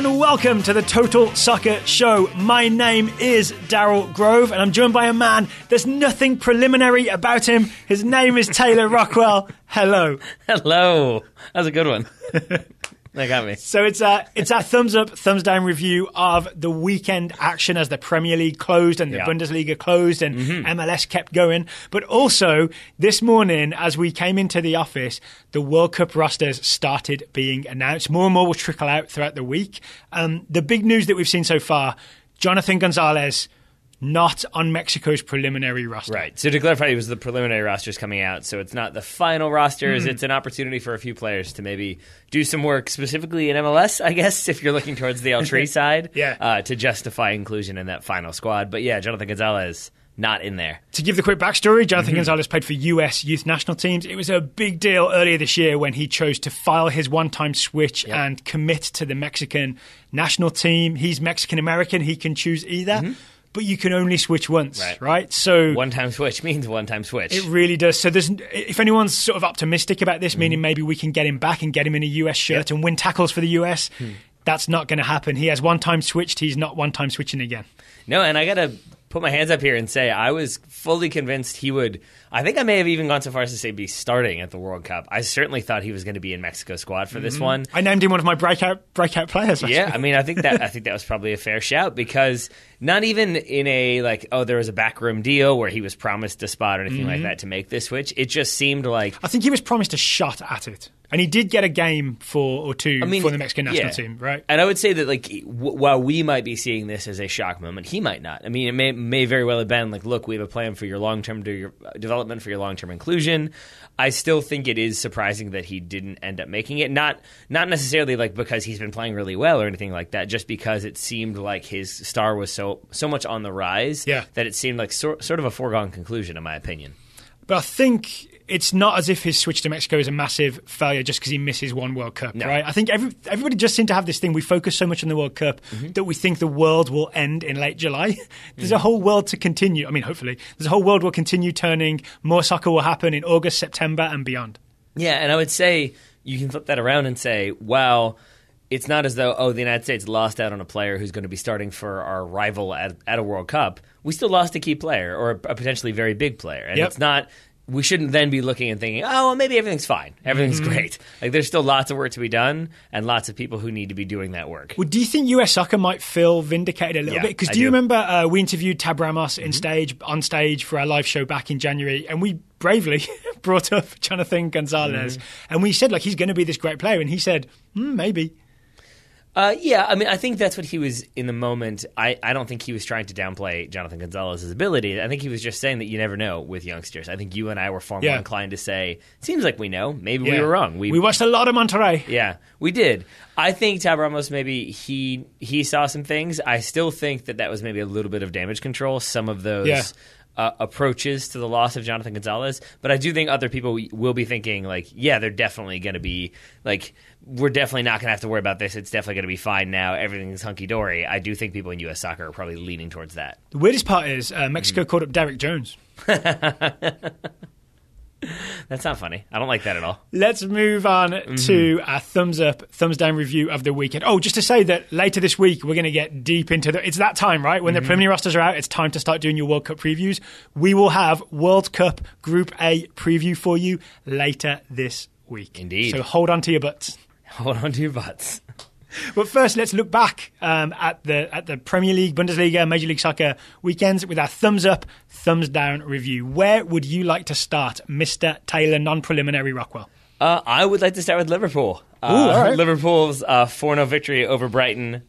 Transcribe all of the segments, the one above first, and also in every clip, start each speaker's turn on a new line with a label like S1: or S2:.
S1: and welcome to the Total Soccer Show. My name is Daryl Grove, and I'm joined by a man. There's nothing preliminary about him. His name is Taylor Rockwell. Hello.
S2: Hello. That was a good one. That got me.
S1: So it's our thumbs up, thumbs down review of the weekend action as the Premier League closed and the Bundesliga closed and MLS kept going. But also this morning, as we came into the office, the World Cup rosters started being announced. More and more will trickle out throughout the week. The big news that we've seen so far, Jonathan Gonzalez not on Mexico's preliminary roster.
S2: Right. So to clarify, it was the preliminary rosters coming out, so it's not the final rosters. It's an opportunity for a few players to maybe do some work, specifically in MLS, I guess, if you're looking towards the El Tri side, to justify inclusion in that final squad. But yeah, Jonathan Gonzalez not in there.
S1: To give the quick backstory, Jonathan Gonzalez played for US youth national teams. It was a big deal earlier this year when he chose to file his one-time switch and commit to the Mexican national team. He's Mexican-American. He can choose either. But you can only switch once, right? So
S2: one-time switch means one-time switch.
S1: It really does. So if anyone's sort of optimistic about this, meaning maybe we can get him back and get him in a US shirt and win tackles for the US, that's not going to happen. He has one-time switched. He's not one-time switching again.
S2: No, and I got to put my hands up here and say I was fully convinced he would. I think I may have even gone so far as to say be starting at the World Cup. I certainly thought he was going to be in Mexico's squad for this one.
S1: I named him one of my breakout players. Actually.
S2: Yeah, I mean, I think that was probably a fair shout because not even in a there was a backroom deal where he was promised a spot or anything like that to make this switch. It just seemed like
S1: I think he was promised a shot at it. And he did get a game for the Mexican national team, right?
S2: And I would say that, while we might be seeing this as a shock moment, he might not. I mean, it may very well have been look, we have a plan for your long-term development, for your long-term inclusion. I still think it is surprising that he didn't end up making it. Not necessarily because he's been playing really well or anything like that, just because it seemed like his star was so much on the rise that it seemed like sort of a foregone conclusion, in my opinion.
S1: But I think it's not as if his switch to Mexico is a massive failure just because he misses one World Cup, right? I think everybody just seemed to have this thing. We focus so much on the World Cup that we think the world will end in late July. There's a whole world to continue. I mean, hopefully. There's a whole world will continue turning. More soccer will happen in August, September, and beyond.
S2: Yeah, and I would say you can flip that around and say, well, it's not as though, the United States lost out on a player who's going to be starting for our rival at a World Cup. We still lost a key player or a potentially very big player. And it's not – we shouldn't then be looking and thinking, maybe everything's fine. Everything's great. There's still lots of work to be done and lots of people who need to be doing that work.
S1: Well, do you think US soccer might feel vindicated a little bit? Because do you remember we interviewed Tab Ramos on stage for our live show back in January, and we bravely brought up Jonathan Gonzalez. And we said, he's going to be this great player. And he said, maybe.
S2: I mean, I think that's what he was in the moment. I don't think he was trying to downplay Jonathan Gonzalez's ability. I think he was just saying that you never know with youngsters. I think you and I were far more inclined to say, seems like we know. Maybe we were wrong.
S1: We watched a lot of Monterrey.
S2: Yeah, we did. I think Tab Ramos, maybe he saw some things. I still think that was maybe a little bit of damage control, some of those approaches to the loss of Jonathan Gonzalez. But I do think other people will be thinking, they're definitely going to be, we're definitely not going to have to worry about this. It's definitely going to be fine now. Everything's hunky-dory. I do think people in U.S. soccer are probably leaning towards that.
S1: The weirdest part is Mexico called up Derek Jones.
S2: That's not funny. I don't like that at all.
S1: Let's move on to our thumbs up, thumbs down review of the weekend. Oh, just to say that later this week, we're going to get deep into it's that time, right? When the preliminary rosters are out, it's time to start doing your World Cup previews. We will have World Cup Group A preview for you later this week.
S2: Indeed.
S1: So hold on to your butts.
S2: Hold on to your butts.
S1: But first, let's look back at the Premier League, Bundesliga, Major League Soccer weekends with our thumbs up, thumbs down review. Where would you like to start, Mr. Taylor, non-preliminary Rockwell?
S2: I would like to start with Liverpool.
S1: All right.
S2: Liverpool's 4-0 victory over Brighton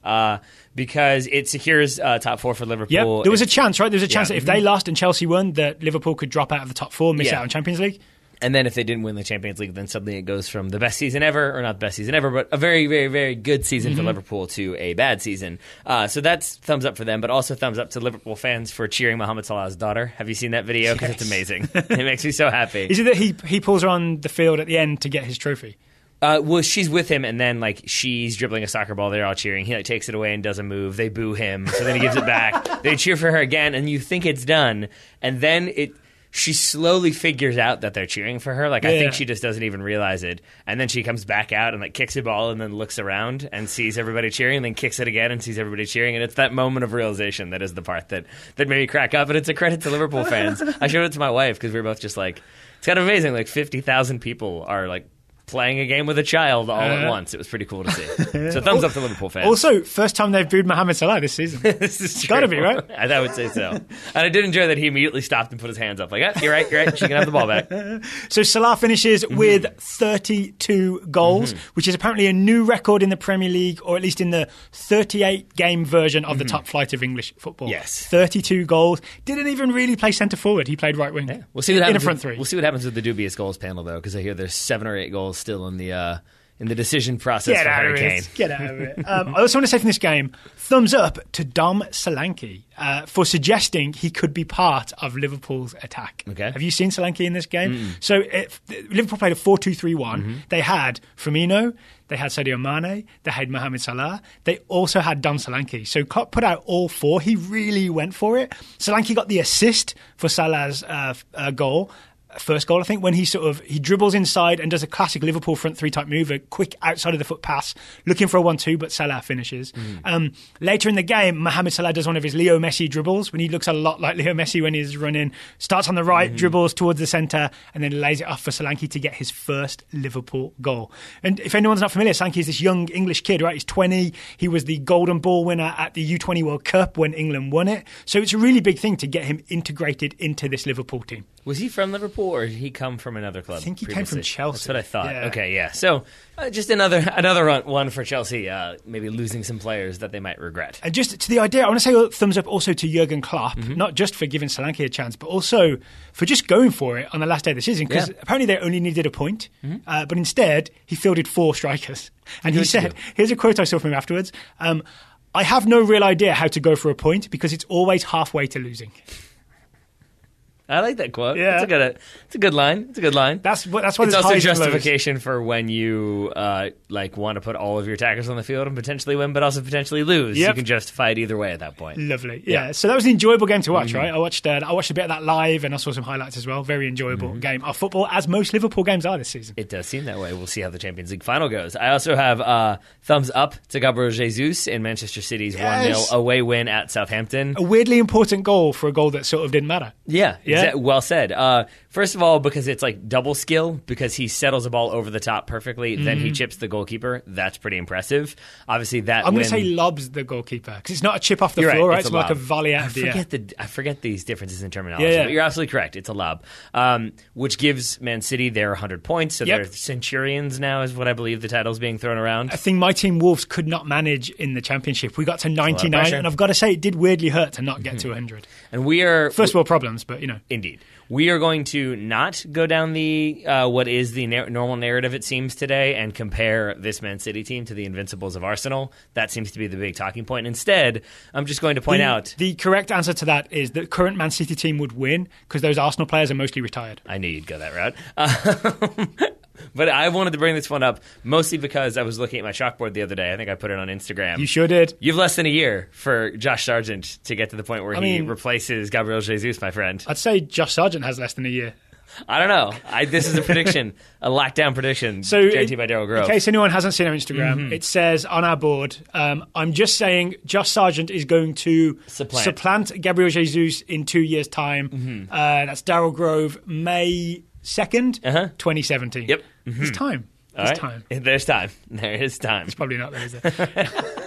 S2: because it secures top four for Liverpool.
S1: Yep. There was a chance, right? There was a chance that if they lost and Chelsea won, that Liverpool could drop out of the top four, miss out on Champions League.
S2: And then if they didn't win the Champions League, then suddenly it goes from the best season ever, or not the best season ever, but a very, very, very good season for Liverpool to a bad season. So that's thumbs up for them, but also thumbs up to Liverpool fans for cheering Mohamed Salah's daughter. Have you seen that video? Because it's amazing. It makes me so happy.
S1: Is it that he pulls her on the field at the end to get his trophy?
S2: Well, she's with him, and then she's dribbling a soccer ball. They're all cheering. He takes it away and does a move. They boo him, so then he gives it back. They cheer for her again, and you think it's done, and then she slowly figures out that they're cheering for her. Like, I think she just doesn't even realize it. And then she comes back out and, like, kicks a ball and then looks around and sees everybody cheering and then kicks it again and sees everybody cheering. And it's that moment of realization that is the part that made me crack up. And it's a credit to Liverpool fans. I showed it to my wife because we were both just like, it's kind of amazing. Like, 50,000 people are, like, playing a game with a child all at once. It was pretty cool to see. So thumbs up to Liverpool fans.
S1: Also, first time they've booed Mohamed Salah this season.
S2: This is
S1: got to be, right?
S2: I would say so. And I did enjoy that he immediately stopped and put his hands up. Like, you're right. She can have the ball back.
S1: So Salah finishes with 32 goals, which is apparently a new record in the Premier League, or at least in the 38-game version of the top flight of English football.
S2: Yes.
S1: 32 goals. Didn't even really play centre forward. He played right wing.
S2: Yeah. We'll see what happens
S1: in a front three.
S2: We'll see what happens with the dubious goals panel, though, because I hear there's 7 or 8 goals still in the decision process for Harry Kane.
S1: Get out of it. I also want to say from this game, thumbs up to Dom Solanke for suggesting he could be part of Liverpool's attack.
S2: Okay.
S1: Have you seen Solanke in this game? So Liverpool played a 4-2-3-1. They had Firmino, they had Sadio Mane, they had Mohamed Salah, they also had Dom Solanke. So Klopp put out all 4. He really went for it. Solanke got the assist for Salah's goal. First goal, I think, when he dribbles inside and does a classic Liverpool front three type move, a quick outside of the foot pass, looking for a 1-2, but Salah finishes. Later in the game, Mohamed Salah does one of his Leo Messi dribbles when he looks a lot like Leo Messi when he's running. Starts on the right, dribbles towards the centre, and then lays it off for Solanke to get his first Liverpool goal. And if anyone's not familiar, Solanke is this young English kid, right? He's 20. He was the Golden Ball winner at the U20 World Cup when England won it. So it's a really big thing to get him integrated into this Liverpool team.
S2: Was he from Liverpool, or did he come from another club?
S1: I think he
S2: previously?
S1: came from Chelsea.
S2: That's what I thought.
S1: Yeah.
S2: Okay, yeah. So just another one for Chelsea, maybe losing some players that they might regret.
S1: And just to the idea, I want to say a thumbs up also to Jurgen Klopp, not just for giving Solanke a chance, but also for just going for it on the last day of the season, because apparently they only needed a point, but instead he fielded 4 strikers. And he said, here's a quote I saw from him afterwards, I have no real idea how to go for a point because it's always halfway to losing.
S2: I like that quote.
S1: Yeah.
S2: It's a good line. It's a good line.
S1: That's what
S2: it's also justification for when you want to put all of your attackers on the field and potentially win, but also potentially lose. Yep. You can justify it either way at that point.
S1: Lovely. Yeah. So that was an enjoyable game to watch, right? I watched a bit of that live, and I saw some highlights as well. Very enjoyable game of football, as most Liverpool games are this season.
S2: It does seem that way. We'll see how the Champions League final goes. I also have thumbs up to Gabriel Jesus in Manchester City's 1-0 away win at Southampton.
S1: A weirdly important goal for a goal that sort of didn't matter.
S2: Yeah. Well said. First of all, because it's like double skill, because he settles a ball over the top perfectly, then he chips the goalkeeper. That's pretty impressive. Obviously, that
S1: I'm going to say lobs the goalkeeper, because it's not a chip off the floor, right? It's like a volley out of the air.
S2: I forget these differences in terminology, but you're absolutely correct. It's a lob, which gives Man City their 100 points. So they're Centurions now, is what I believe the title's being thrown around.
S1: I think my team, Wolves, could not manage in the Championship. We got to 99, and I've got to say, it did weirdly hurt to not get to 100.
S2: And we are...
S1: First world problems, but,
S2: Indeed. We are going to not go down the what is the normal narrative, it seems, today, and compare this Man City team to the Invincibles of Arsenal. That seems to be the big talking point. Instead, I'm just going to point out...
S1: The correct answer to that is the current Man City team would win because those Arsenal players are mostly retired.
S2: I knew you'd go that route. But I wanted to bring this one up mostly because I was looking at my chalkboard the other day. I think I put it on Instagram.
S1: You sure did.
S2: You have less than a year for Josh Sargent to get to the point where he replaces Gabriel Jesus, my friend.
S1: I'd say Josh Sargent has less than a year.
S2: I don't know. This is a prediction, a lockdown prediction, guaranteed by Daryl Grove.
S1: In case anyone hasn't seen our Instagram, it says on our board, I'm just saying Josh Sargent is going to supplant Gabriel Jesus in 2 years' time. That's Daryl Grove, May 2nd, 2017.
S2: Yep.
S1: It's time.
S2: Time. There's time. There is time.
S1: It's probably not there, is it?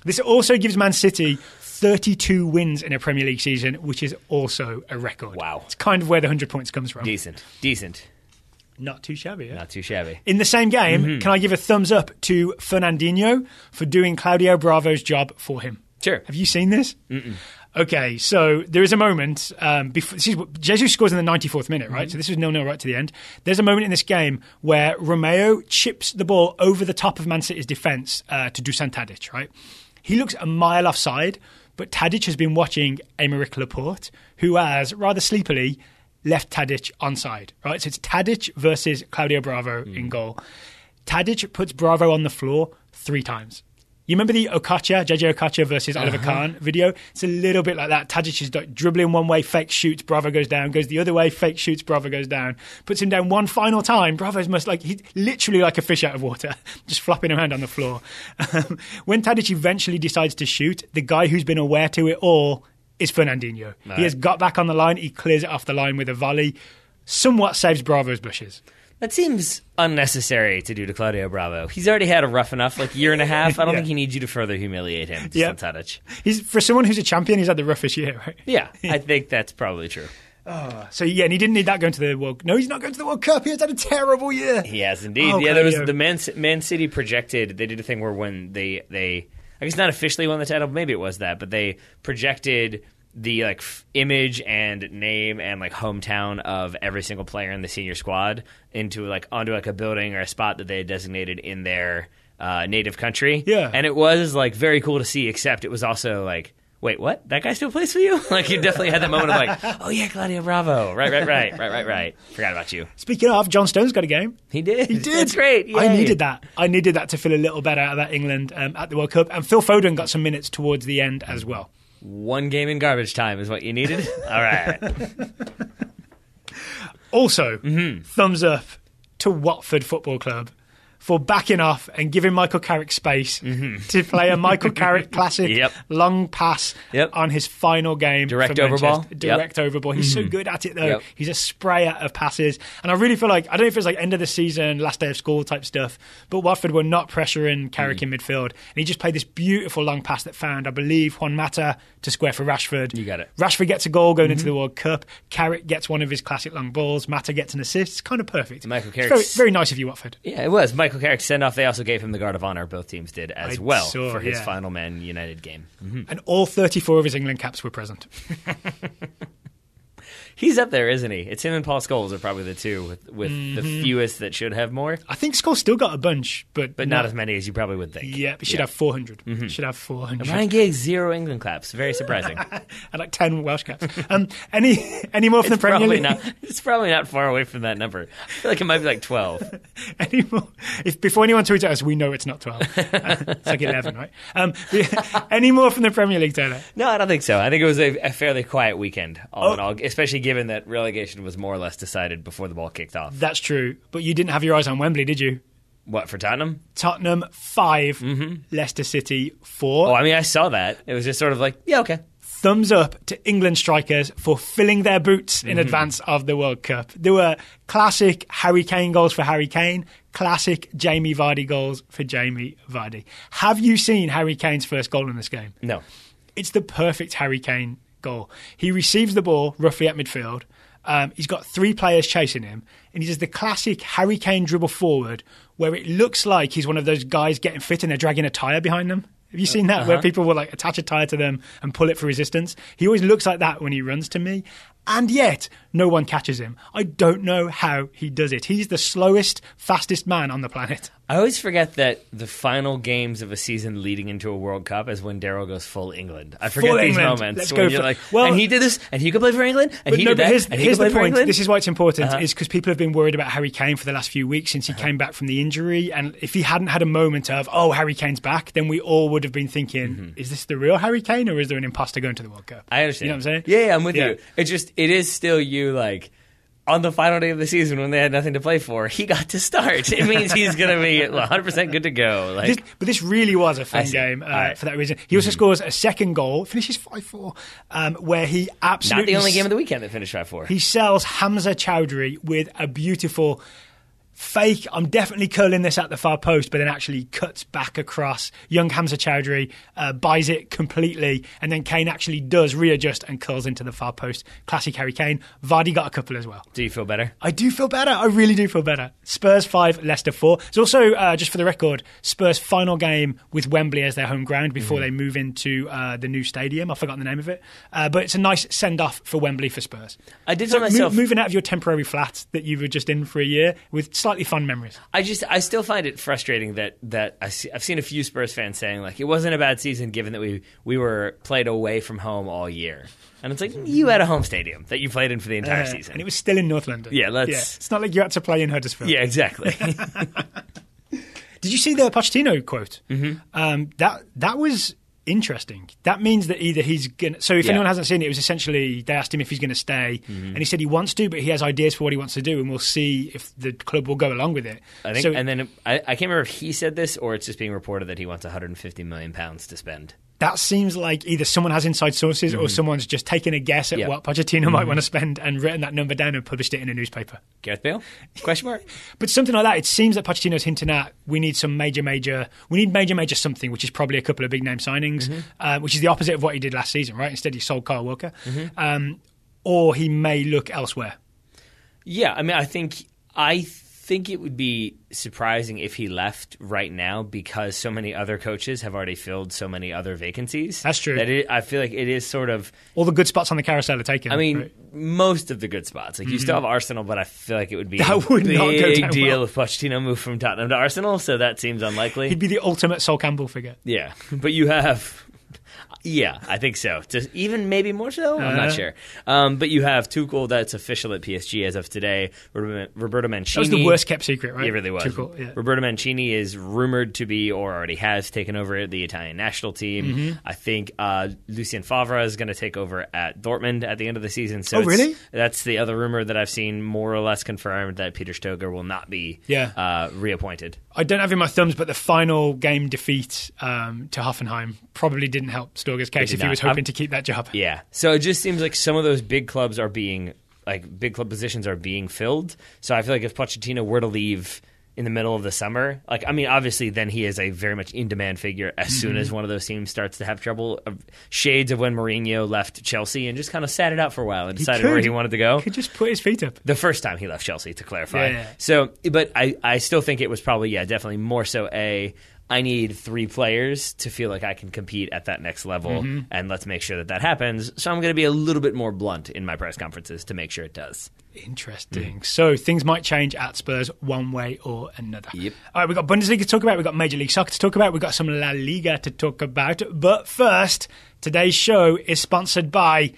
S1: This also gives Man City 32 wins in a Premier League season, which is also a record.
S2: Wow.
S1: It's kind of where the 100 points comes from.
S2: Decent.
S1: Not too shabby,
S2: Not too shabby.
S1: In the same game, can I give a thumbs up to Fernandinho for doing Claudio Bravo's job for him?
S2: Sure.
S1: Have you seen this? Okay, so there is a moment, Jesus scores in the 94th minute, right? So this was 0-0 right to the end. There's a moment in this game where Romeo chips the ball over the top of Man City's defence to Dusan Tadic, right? He looks a mile offside, but Tadic has been watching Aymeric Laporte, who has, rather sleepily, left Tadic onside, right? So it's Tadic versus Claudio Bravo in goal. Tadic puts Bravo on the floor 3 times. You remember the JJ Okocha versus Oliver Kahn video? It's a little bit like that. Tadic is like dribbling one way, fake shoots, Bravo goes down, goes the other way, fake shoots, Bravo goes down, puts him down one final time. Bravo's he's literally like a fish out of water, just flopping around on the floor. When Tadic eventually decides to shoot, the guy who's been aware to it all is Fernandinho. Right. He has got back on the line, he clears it off the line with a volley, somewhat saves Bravo's blushes.
S2: That seems unnecessary to do to Claudio Bravo. He's already had a rough enough year and a half. I don't think he needs you to further humiliate him. Tadic.
S1: For someone who's a champion, he's had the roughest year, right?
S2: Yeah, I think that's probably true.
S1: And he didn't need that going to the World. No, he's not going to the World Cup. He has had a terrible year.
S2: He has indeed. There was the Man City projected. They did a thing where when they I guess not officially won the title, maybe it was that, but they projected the image and name and hometown of every single player in the senior squad onto a building or a spot that they had designated in their native country.
S1: Yeah,
S2: and it was very cool to see. Except it was also wait, what? That guy still plays for you? You definitely had that moment of oh yeah, Claudio Bravo. Right. Forgot about you.
S1: Speaking of, John Stones got a game.
S2: He did.
S1: That's
S2: great. Yay.
S1: I needed that to feel a little better about England at the World Cup. And Phil Foden got some minutes towards the end as well.
S2: One game in garbage time is what you needed? All right.
S1: Also, thumbs up to Watford Football Club for backing off and giving Michael Carrick space to play a Michael Carrick classic long pass on his final game.
S2: Direct over ball.
S1: Direct over ball. He's so good at it, though. He's a sprayer of passes. And I really feel I don't know if it's end of the season, last day of school type stuff, but Watford were not pressuring Carrick in midfield. And he just played this beautiful long pass that found, I believe, Juan Mata to square for Rashford.
S2: You got it.
S1: Rashford gets a goal going into the World Cup. Carrick gets one of his classic long balls. Mata gets an assist. It's kind of perfect.
S2: Michael Carrick.
S1: Very, very nice of you, Watford.
S2: Yeah, it was. Michael Carrick send off. They also gave him the Guard of Honor. Both teams did as for his final Man United game.
S1: And all 34 of his England caps were present.
S2: He's up there, isn't he? It's him and Paul Scholes are probably the two with the fewest that should have more.
S1: I think Scholes still got a bunch, but
S2: not as many as you probably would think.
S1: Yeah, he should have 400. Should have 400.
S2: And Ryan Giggs, 0 England caps. Very surprising.
S1: And 10 Welsh caps. Any more from the Premier League?
S2: It's probably not far away from that number. I feel like it might be 12.
S1: Any more? Before anyone tweets at us, we know it's not 12. It's 11, right? Any more from the Premier League, Taylor?
S2: No, I don't think so. I think it was a fairly quiet weekend, all in all, especially given that relegation was more or less decided before the ball kicked off.
S1: That's true. But you didn't have your eyes on Wembley, did you?
S2: What, for Tottenham?
S1: Tottenham 5, Leicester City 4.
S2: Oh, I mean, I saw that. It was just sort of yeah, okay.
S1: Thumbs up to England strikers for filling their boots in advance of the World Cup. There were classic Harry Kane goals for Harry Kane, classic Jamie Vardy goals for Jamie Vardy. Have you seen Harry Kane's first goal in this game?
S2: No.
S1: It's the perfect Harry Kane goal. He receives the ball roughly at midfield. He's got 3 players chasing him, and he does the classic Harry Kane dribble forward where it looks like he's one of those guys getting fit and they're dragging a tyre behind them. Have you seen that? Where people will attach a tyre to them and pull it for resistance? He always looks like that when he runs to me. And yet, no one catches him. I don't know how he does it. He's the slowest, fastest man on the planet.
S2: I always forget that the final games of a season leading into a World Cup is when Daryl goes full England. I forget these moments.
S1: Let's go
S2: and he did this, and he could play for England, and he did that,
S1: here's the point. This is why it's important, is because people have been worried about Harry Kane for the last few weeks since he came back from the injury. And if he hadn't had a moment of, Harry Kane's back, then we all would have been thinking, is this the real Harry Kane, or is there an imposter going to the World Cup?
S2: I understand.
S1: You know what I'm saying?
S2: Yeah, I'm with you. It is still you, on the final day of the season when they had nothing to play for, he got to start. It means he's going to be 100% good to go.
S1: But this really was a fun game for that reason. He also scores a second goal, finishes 5-4, where he absolutely...
S2: Not the only game of the weekend that finished 5-4.
S1: He sells Hamza Chowdhury with a beautiful... fake, I'm definitely curling this at the far post, but then actually cuts back across. Young Hamza Chowdhury buys it completely, and then Kane actually does readjust and curls into the far post. Classic Harry Kane. Vardy got a couple as well.
S2: Do you feel better?
S1: I do feel better. I really do feel better. Spurs 5, Leicester 4. It's also, just for the record, Spurs' final game with Wembley as their home ground before they move into the new stadium. I've forgotten the name of it. But it's a nice send-off for Wembley for Spurs.
S2: I did so myself...
S1: moving out of your temporary flat that you were just in for a year with slightly fun memories.
S2: I still find it frustrating that I've seen a few Spurs fans saying it wasn't a bad season given that we were played away from home all year. And it's you had a home stadium that you played in for the entire season.
S1: And it was still in North London.
S2: Yeah, it's
S1: not like you had to play in Huddersfield.
S2: Yeah, exactly.
S1: Did you see the Pochettino quote? That was interesting. That means that either he's going to... So if anyone hasn't seen it, it was essentially they asked him if he's going to stay, and he said he wants to, but he has ideas for what he wants to do, and we'll see if the club will go along with it.
S2: I think, and then I can't remember if he said this or it's just being reported that he wants £150 million to spend.
S1: That seems like either someone has inside sources or someone's just taken a guess at what Pochettino might want to spend and written that number down and published it in a newspaper.
S2: Gareth Bale? Question mark?
S1: But something like that, it seems that Pochettino's hinting at we need some major something, which is probably a couple of big name signings, which is the opposite of what he did last season, right? Instead, he sold Kyle Walker. Or he may look elsewhere.
S2: Yeah, I mean, I think it would be surprising if he left right now because so many other coaches have already filled so many other vacancies.
S1: That's true.
S2: I feel like it is sort of...
S1: All the good spots on the carousel are taken.
S2: I mean, most of the good spots. Like, you still have Arsenal, but I feel like it would be
S1: a big
S2: deal if Pochettino moved from Tottenham to Arsenal, so that seems unlikely.
S1: He'd be the ultimate Sol Campbell figure.
S2: Yeah, but you have... Yeah, I think so. Just even maybe more so? I'm not sure. But you have Tuchel that's official at PSG as of today. Roberto Mancini.
S1: That was the worst kept secret, right?
S2: It really was.
S1: Tuchel, yeah.
S2: Roberto Mancini is rumored to be, or already has taken over the Italian national team. I think Lucien Favre is going to take over at Dortmund at the end of the season. So
S1: really?
S2: That's the other rumor that I've seen more or less confirmed, that Peter Stoger will not be reappointed.
S1: I don't have in my thumbs, but the final game defeat to Hoffenheim probably didn't help Stoger's case if he was hoping to keep that job.
S2: Yeah. So it just seems like some of those big clubs are being, big club positions are being filled. So I feel like if Pochettino were to leave in the middle of the summer, obviously then he is a very much in-demand figure as soon as one of those teams starts to have trouble. Shades of when Mourinho left Chelsea and just kind of sat it out for a while and decided where he wanted to go.
S1: He could just put his feet up.
S2: The first time he left Chelsea, to clarify.
S1: Yeah.
S2: So, but I still think it was probably, definitely more so I need 3 players to feel like I can compete at that next level, and let's make sure that happens. So I'm going to be a little bit more blunt in my press conferences to make sure it does.
S1: Interesting. So things might change at Spurs one way or another.
S2: Yep.
S1: All right, we've got Bundesliga to talk about. We've got Major League Soccer to talk about. We've got some La Liga to talk about. But first, today's show is sponsored by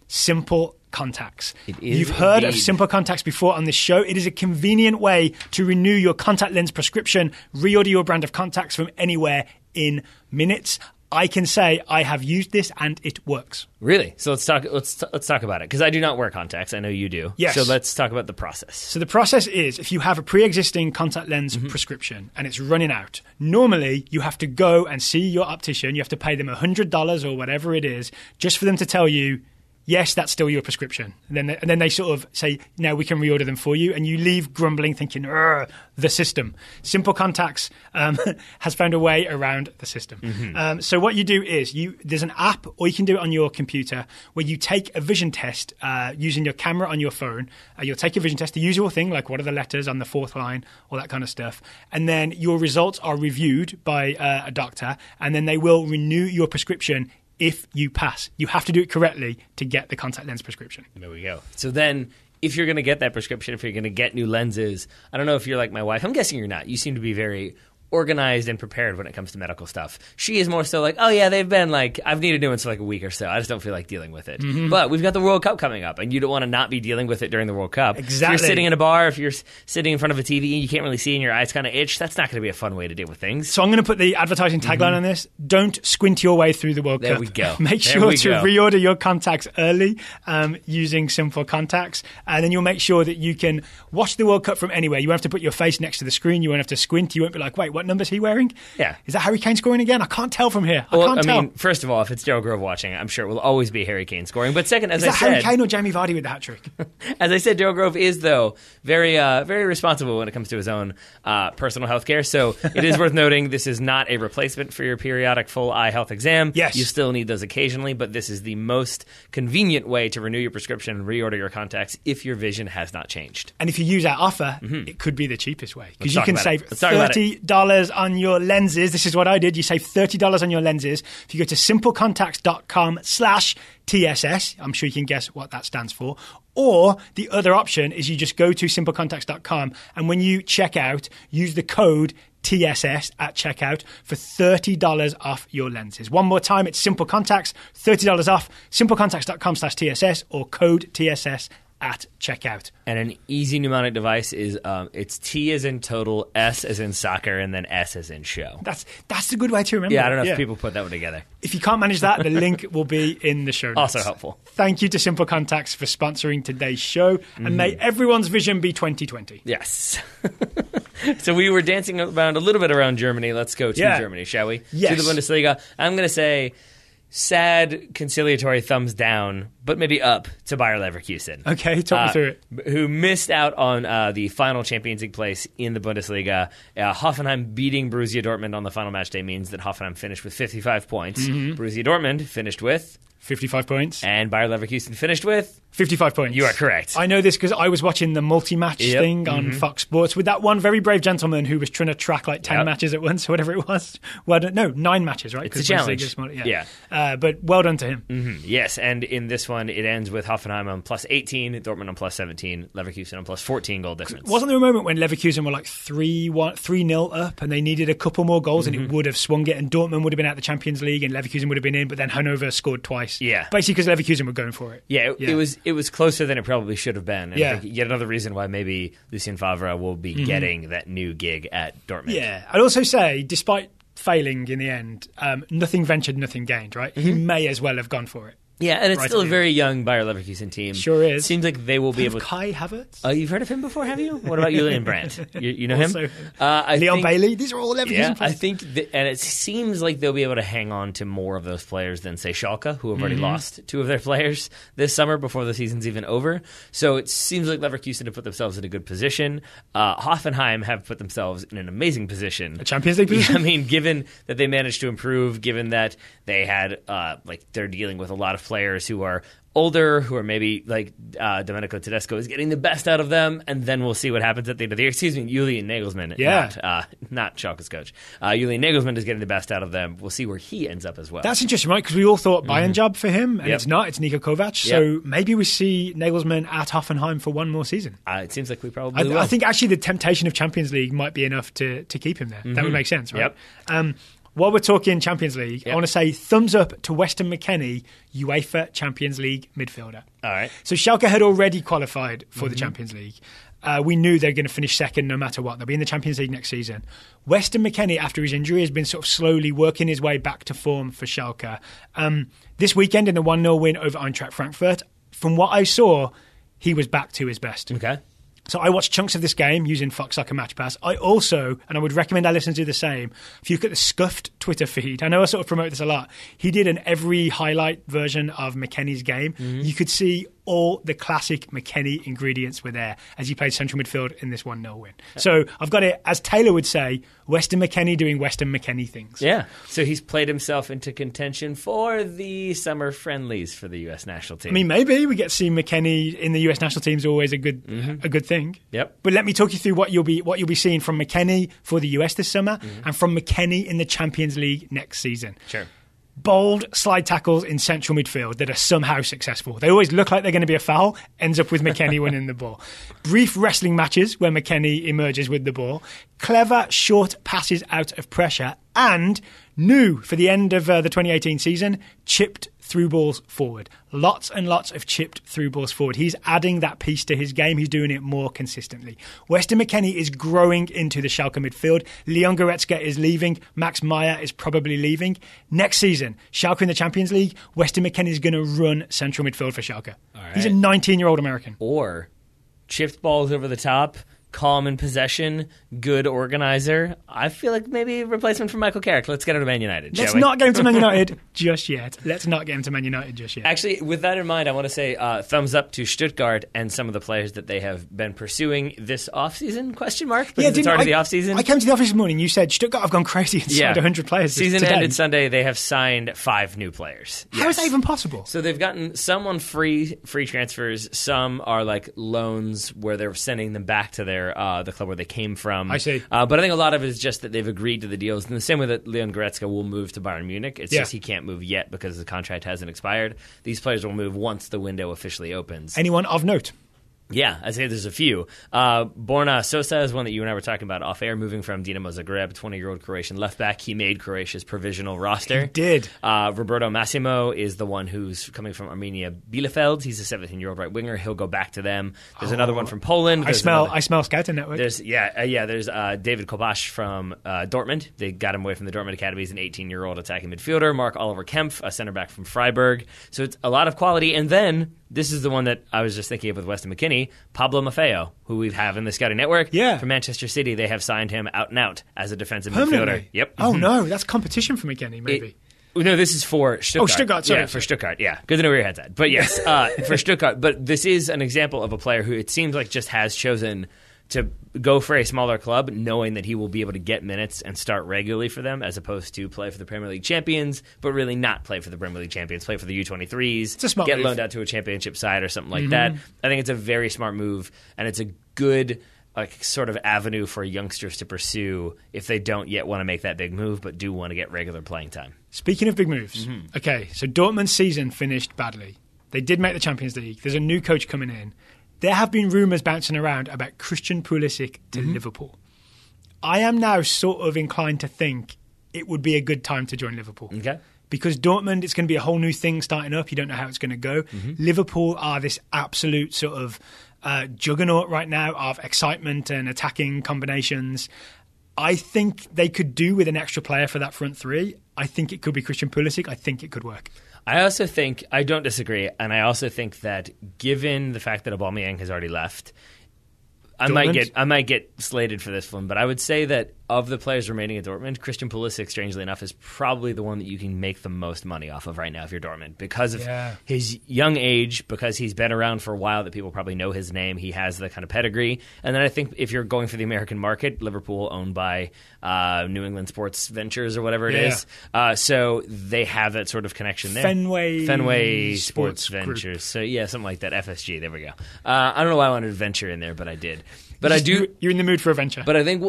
S1: Simple Contacts. You've heard of Simple Contacts before on this show. It is a convenient way to renew your contact lens prescription, reorder your brand of contacts from anywhere in minutes. I can say I have used this and it works.
S2: Really? So let's talk about it, because I do not wear contacts. I know you do.
S1: Yes.
S2: So let's talk about the process.
S1: So the process is, if you have a pre-existing contact lens prescription and it's running out, normally you have to go and see your optician. You have to pay them $100 or whatever it is just for them to tell you, yes, that's still your prescription. And then they sort of say, no, we can reorder them for you. And you leave grumbling, thinking, the system. Simple Contacts has found a way around the system. So what you do is, there's an app, or you can do it on your computer, where you take a vision test using your camera on your phone. You'll take a vision test, the usual thing, like what are the letters on the 4th line, all that kind of stuff. And then your results are reviewed by a doctor, and then they will renew your prescription if you pass. You have to do it correctly to get the contact lens prescription.
S2: There we go. So then, if you're going to get that prescription, if you're going to get new lenses, I don't know if you're like my wife. I'm guessing you're not. You seem to be very organized and prepared when it comes to medical stuff. She is more so like, oh yeah, they've been I've needed new ones for a week or so. I just don't feel like dealing with it. But we've got the World Cup coming up, and you don't want to not be dealing with it during the World Cup.
S1: Exactly.
S2: If you're sitting in a bar, if you're sitting in front of a TV and you can't really see and your eyes kind of itch, that's not going to be a fun way to deal with things.
S1: So I'm going to put the advertising tagline on this. Don't squint your way through the World Cup.
S2: There we go.
S1: Make sure to reorder your contacts early using Simple Contacts, and then you'll make sure that you can watch the World Cup from anywhere. You won't have to put your face next to the screen. You won't have to squint. You won't be like, wait, what number's he wearing?
S2: Yeah.
S1: Is that Harry Kane scoring again? I can't tell from here. I mean,
S2: first of all, if it's Daryl Grove watching, I'm sure it will always be Harry Kane scoring. But second,
S1: is that Harry Kane or Jamie Vardy with the hat-trick?
S2: As I said, Daryl Grove is, though, very very responsible when it comes to his own personal health care. So it is worth noting this is not a replacement for your periodic full eye health exam.
S1: Yes.
S2: You still need those occasionally, but this is the most convenient way to renew your prescription and reorder your contacts if your vision has not changed.
S1: And if you use our offer, it could be the cheapest way, because you can save $30 on your lenses. This is what I did. You save $30 on your lenses if you go to simplecontacts.com/TSS. I'm sure you can guess what that stands for. Or the other option is you just go to simplecontacts.com, and when you check out, use the code TSS at checkout for $30 off your lenses. One more time, it's Simple Contacts, $30 off, simplecontacts.com/TSS or code TSS at checkout.
S2: And an easy mnemonic device is it's T as in total, S as in soccer, and then S as in show.
S1: That's a good way to remember.
S2: Yeah, I don't know if people put that one together.
S1: If you can't manage that, the link will be in the show notes.
S2: Also helpful.
S1: Thank you to Simple Contacts for sponsoring today's show, and may everyone's vision be 2020.
S2: Yes. So we were dancing around a little bit around Germany. Let's go to Germany, shall we?
S1: Yes.
S2: To the Bundesliga. I'm going to say sad, conciliatory thumbs down, but maybe up to Bayer Leverkusen.
S1: Okay, talk me through it.
S2: Who missed out on the final Champions League place in the Bundesliga. Hoffenheim beating Borussia Dortmund on the final match day means that Hoffenheim finished with 55 points. Borussia Dortmund finished with
S1: 55 points.
S2: And Bayer Leverkusen finished with
S1: 55 points.
S2: You are correct.
S1: I know this because I was watching the multi-match thing on Fox Sports with that one very brave gentleman who was trying to track like 10 matches at once or whatever it was. Well, no, 9 matches, right?
S2: It's a challenge.
S1: But well done to him.
S2: Yes, and in this one, it ends with Hoffenheim on plus 18, Dortmund on plus 17, Leverkusen on plus 14 goal difference.
S1: Wasn't there a moment when Leverkusen were like 3-0 up and they needed a couple more goals and it would have swung it and Dortmund would have been out the Champions League and Leverkusen would have been in, but then Hannover scored twice.
S2: Yeah.
S1: Basically because Leverkusen were going for it.
S2: Yeah, it was closer than it probably should have been. And I think yet another reason why maybe Lucien Favre will be getting that new gig at Dortmund.
S1: Yeah. I'd also say, despite failing in the end, nothing ventured, nothing gained, right? He may as well have gone for it.
S2: Yeah, and it's still a very young Bayer Leverkusen team.
S1: Sure is.
S2: Seems like they will be able to...
S1: Kai Havertz?
S2: You've heard of him before, have you? What about Julian Brandt? You know him?
S1: Leon Bailey? These are all Leverkusen players.
S2: I think... and it seems like they'll be able to hang on to more of those players than, say, Schalke, who have already lost 2 of their players this summer before the season's even over. So it seems like Leverkusen have put themselves in a good position. Hoffenheim have put themselves in an amazing position.
S1: A Champions League position?
S2: I mean, given that they managed to improve, given that they had... they're dealing with a lot of players who are older, who are maybe like Domenico Tedesco is getting the best out of them, and then we'll see what happens at the end of the year. Excuse me, Julian Nagelsmann, not Schalke's coach. Julian Nagelsmann is getting the best out of them. We'll see where he ends up as well.
S1: That's interesting, right? Because we all thought Bayern job for him, and it's not. It's Niko Kovac. So maybe we see Nagelsmann at Hoffenheim for one more season.
S2: It seems like we probably will.
S1: I think actually the temptation of Champions League might be enough to keep him there. That would make sense, right?
S2: Yep.
S1: While we're talking Champions League, I want to say thumbs up to Weston McKenney, UEFA Champions League midfielder.
S2: All right.
S1: So Schalke had already qualified for the Champions League. We knew they were going to finish second no matter what. They'll be in the Champions League next season. Weston McKenney, after his injury, has been sort of slowly working his way back to form for Schalke. This weekend in the 1-0 win over Eintracht Frankfurt, from what I saw, he was back to his best.
S2: Okay.
S1: So I watched chunks of this game using Fox Soccer Match Pass. I also, and I would recommend our listeners do the same, if you look at the Scuffed Twitter feed, I know I sort of promote this a lot, he did an every highlight version of McKenney's game. You could see all the classic McKenney ingredients were there as he played central midfield in this 1-0 win. So I've got it, as Taylor would say, Weston McKenney doing Weston McKenney things.
S2: Yeah. So he's played himself into contention for the summer friendlies for the U.S. national team.
S1: I mean, maybe we get to see McKenney in the U.S. national team is always a good thing.
S2: Yep.
S1: But let me talk you through what you'll be seeing from McKenney for the U.S. this summer and from McKenney in the Champions League next season.
S2: Sure.
S1: Bold slide tackles in central midfield that are somehow successful. They always look like they're going to be a foul, ends up with McKenney winning the ball. Brief wrestling matches where McKenney emerges with the ball. Clever short passes out of pressure. And new for the end of the 2018 season, chipped through balls forward. Lots and lots of chipped through balls forward. He's adding that piece to his game. He's doing it more consistently. Weston McKenney is growing into the Schalke midfield. Leon Goretzka is leaving. Max Meyer is probably leaving. Next season, Schalke in the Champions League, Weston McKenney is going to run central midfield for Schalke.
S2: Right.
S1: He's a 19-year-old American.
S2: Or chipped balls over the top, calm in possession, good organizer. I feel like maybe a replacement for Michael Carrick. Let's get him to Man United.
S1: Let's not get him to Man United just yet. Actually,
S2: with that in mind, I want to say thumbs up to Stuttgart and some of the players that they have been pursuing this offseason, question mark? Because it's already the offseason.
S1: I came to the office this morning. You said Stuttgart have gone crazy and signed 100 players.
S2: Season ended Sunday. They have signed 5 new players.
S1: How is that even possible?
S2: So they've gotten some on free transfers. Some are like loans where they're sending them back to their the club where they came from.
S1: I see.
S2: But I think a lot of it is just that they've agreed to the deals in the same way that Leon Goretzka will move to Bayern Munich. It's just he can't move yet because the contract hasn't expired. These players will move once the window officially opens.
S1: Anyone of note?
S2: Yeah, I'd say there's a few. Borna Sosa is one that you and I were talking about off air, moving from Dinamo Zagreb, 20-year-old Croatian left back. He made Croatia's provisional roster.
S1: He did.
S2: Roberto Massimo is the one who's coming from Armenia Bielefeld. He's a 17-year-old right winger. He'll go back to them. There's another one from Poland.
S1: I smell Scouting Network.
S2: There's David Kovac from Dortmund. They got him away from the Dortmund Academy. He's an 18-year-old attacking midfielder. Mark Oliver Kempf, a center back from Freiburg. So it's a lot of quality. And then this is the one that I was just thinking of with Weston McKenney. Pablo Maffeo, who we have in the scouting network.
S1: Yeah.
S2: From Manchester City, they have signed him out and out as a defensive
S1: Permanently?
S2: midfielder. Yep.
S1: Oh, no, that's competition for McKenney, maybe.
S2: No, this is for Stuttgart.
S1: Oh, Stuttgart, sorry.
S2: Yeah, for Stuttgart, yeah. Good to know where your head's at. But yes, for Stuttgart. But this is an example of a player who it seems like just has chosen to go for a smaller club, knowing that he will be able to get minutes and start regularly for them, as opposed to play for the Premier League champions, but really not play for the Premier League champions, play for the U23s, get loaned out to a championship side or something like that. I think it's a very smart move, and it's a good sort of avenue for youngsters to pursue if they don't yet want to make that big move, but do want to get regular playing time.
S1: Speaking of big moves, okay, so Dortmund's season finished badly. They did make the Champions League. There's a new coach coming in. There have been rumours bouncing around about Christian Pulisic to Liverpool. I am now sort of inclined to think it would be a good time to join Liverpool.
S2: Okay.
S1: Because Dortmund, it's going to be a whole new thing starting up. You don't know how it's going to go. Liverpool are this absolute sort of juggernaut right now of excitement and attacking combinations. I think they could do with an extra player for that front three. I think it could be Christian Pulisic. I think it could work.
S2: I also think, I don't disagree, and I also think that given the fact that Aubameyang has already left, I might get slated for this one, but I would say that of the players remaining at Dortmund, Christian Pulisic, strangely enough, is probably the one that you can make the most money off of right now if you're Dortmund, because of his young age, because he's been around for a while, that people probably know his name. He has the kind of pedigree. And then I think if you're going for the American market, Liverpool, owned by New England Sports Ventures or whatever it is, so they have that sort of connection there. Fenway Sports Ventures. So yeah, something like that. FSG. There we go. I don't know why I wanted venture in there, but I did. But I do.
S1: You're in the mood for a venture.
S2: But I think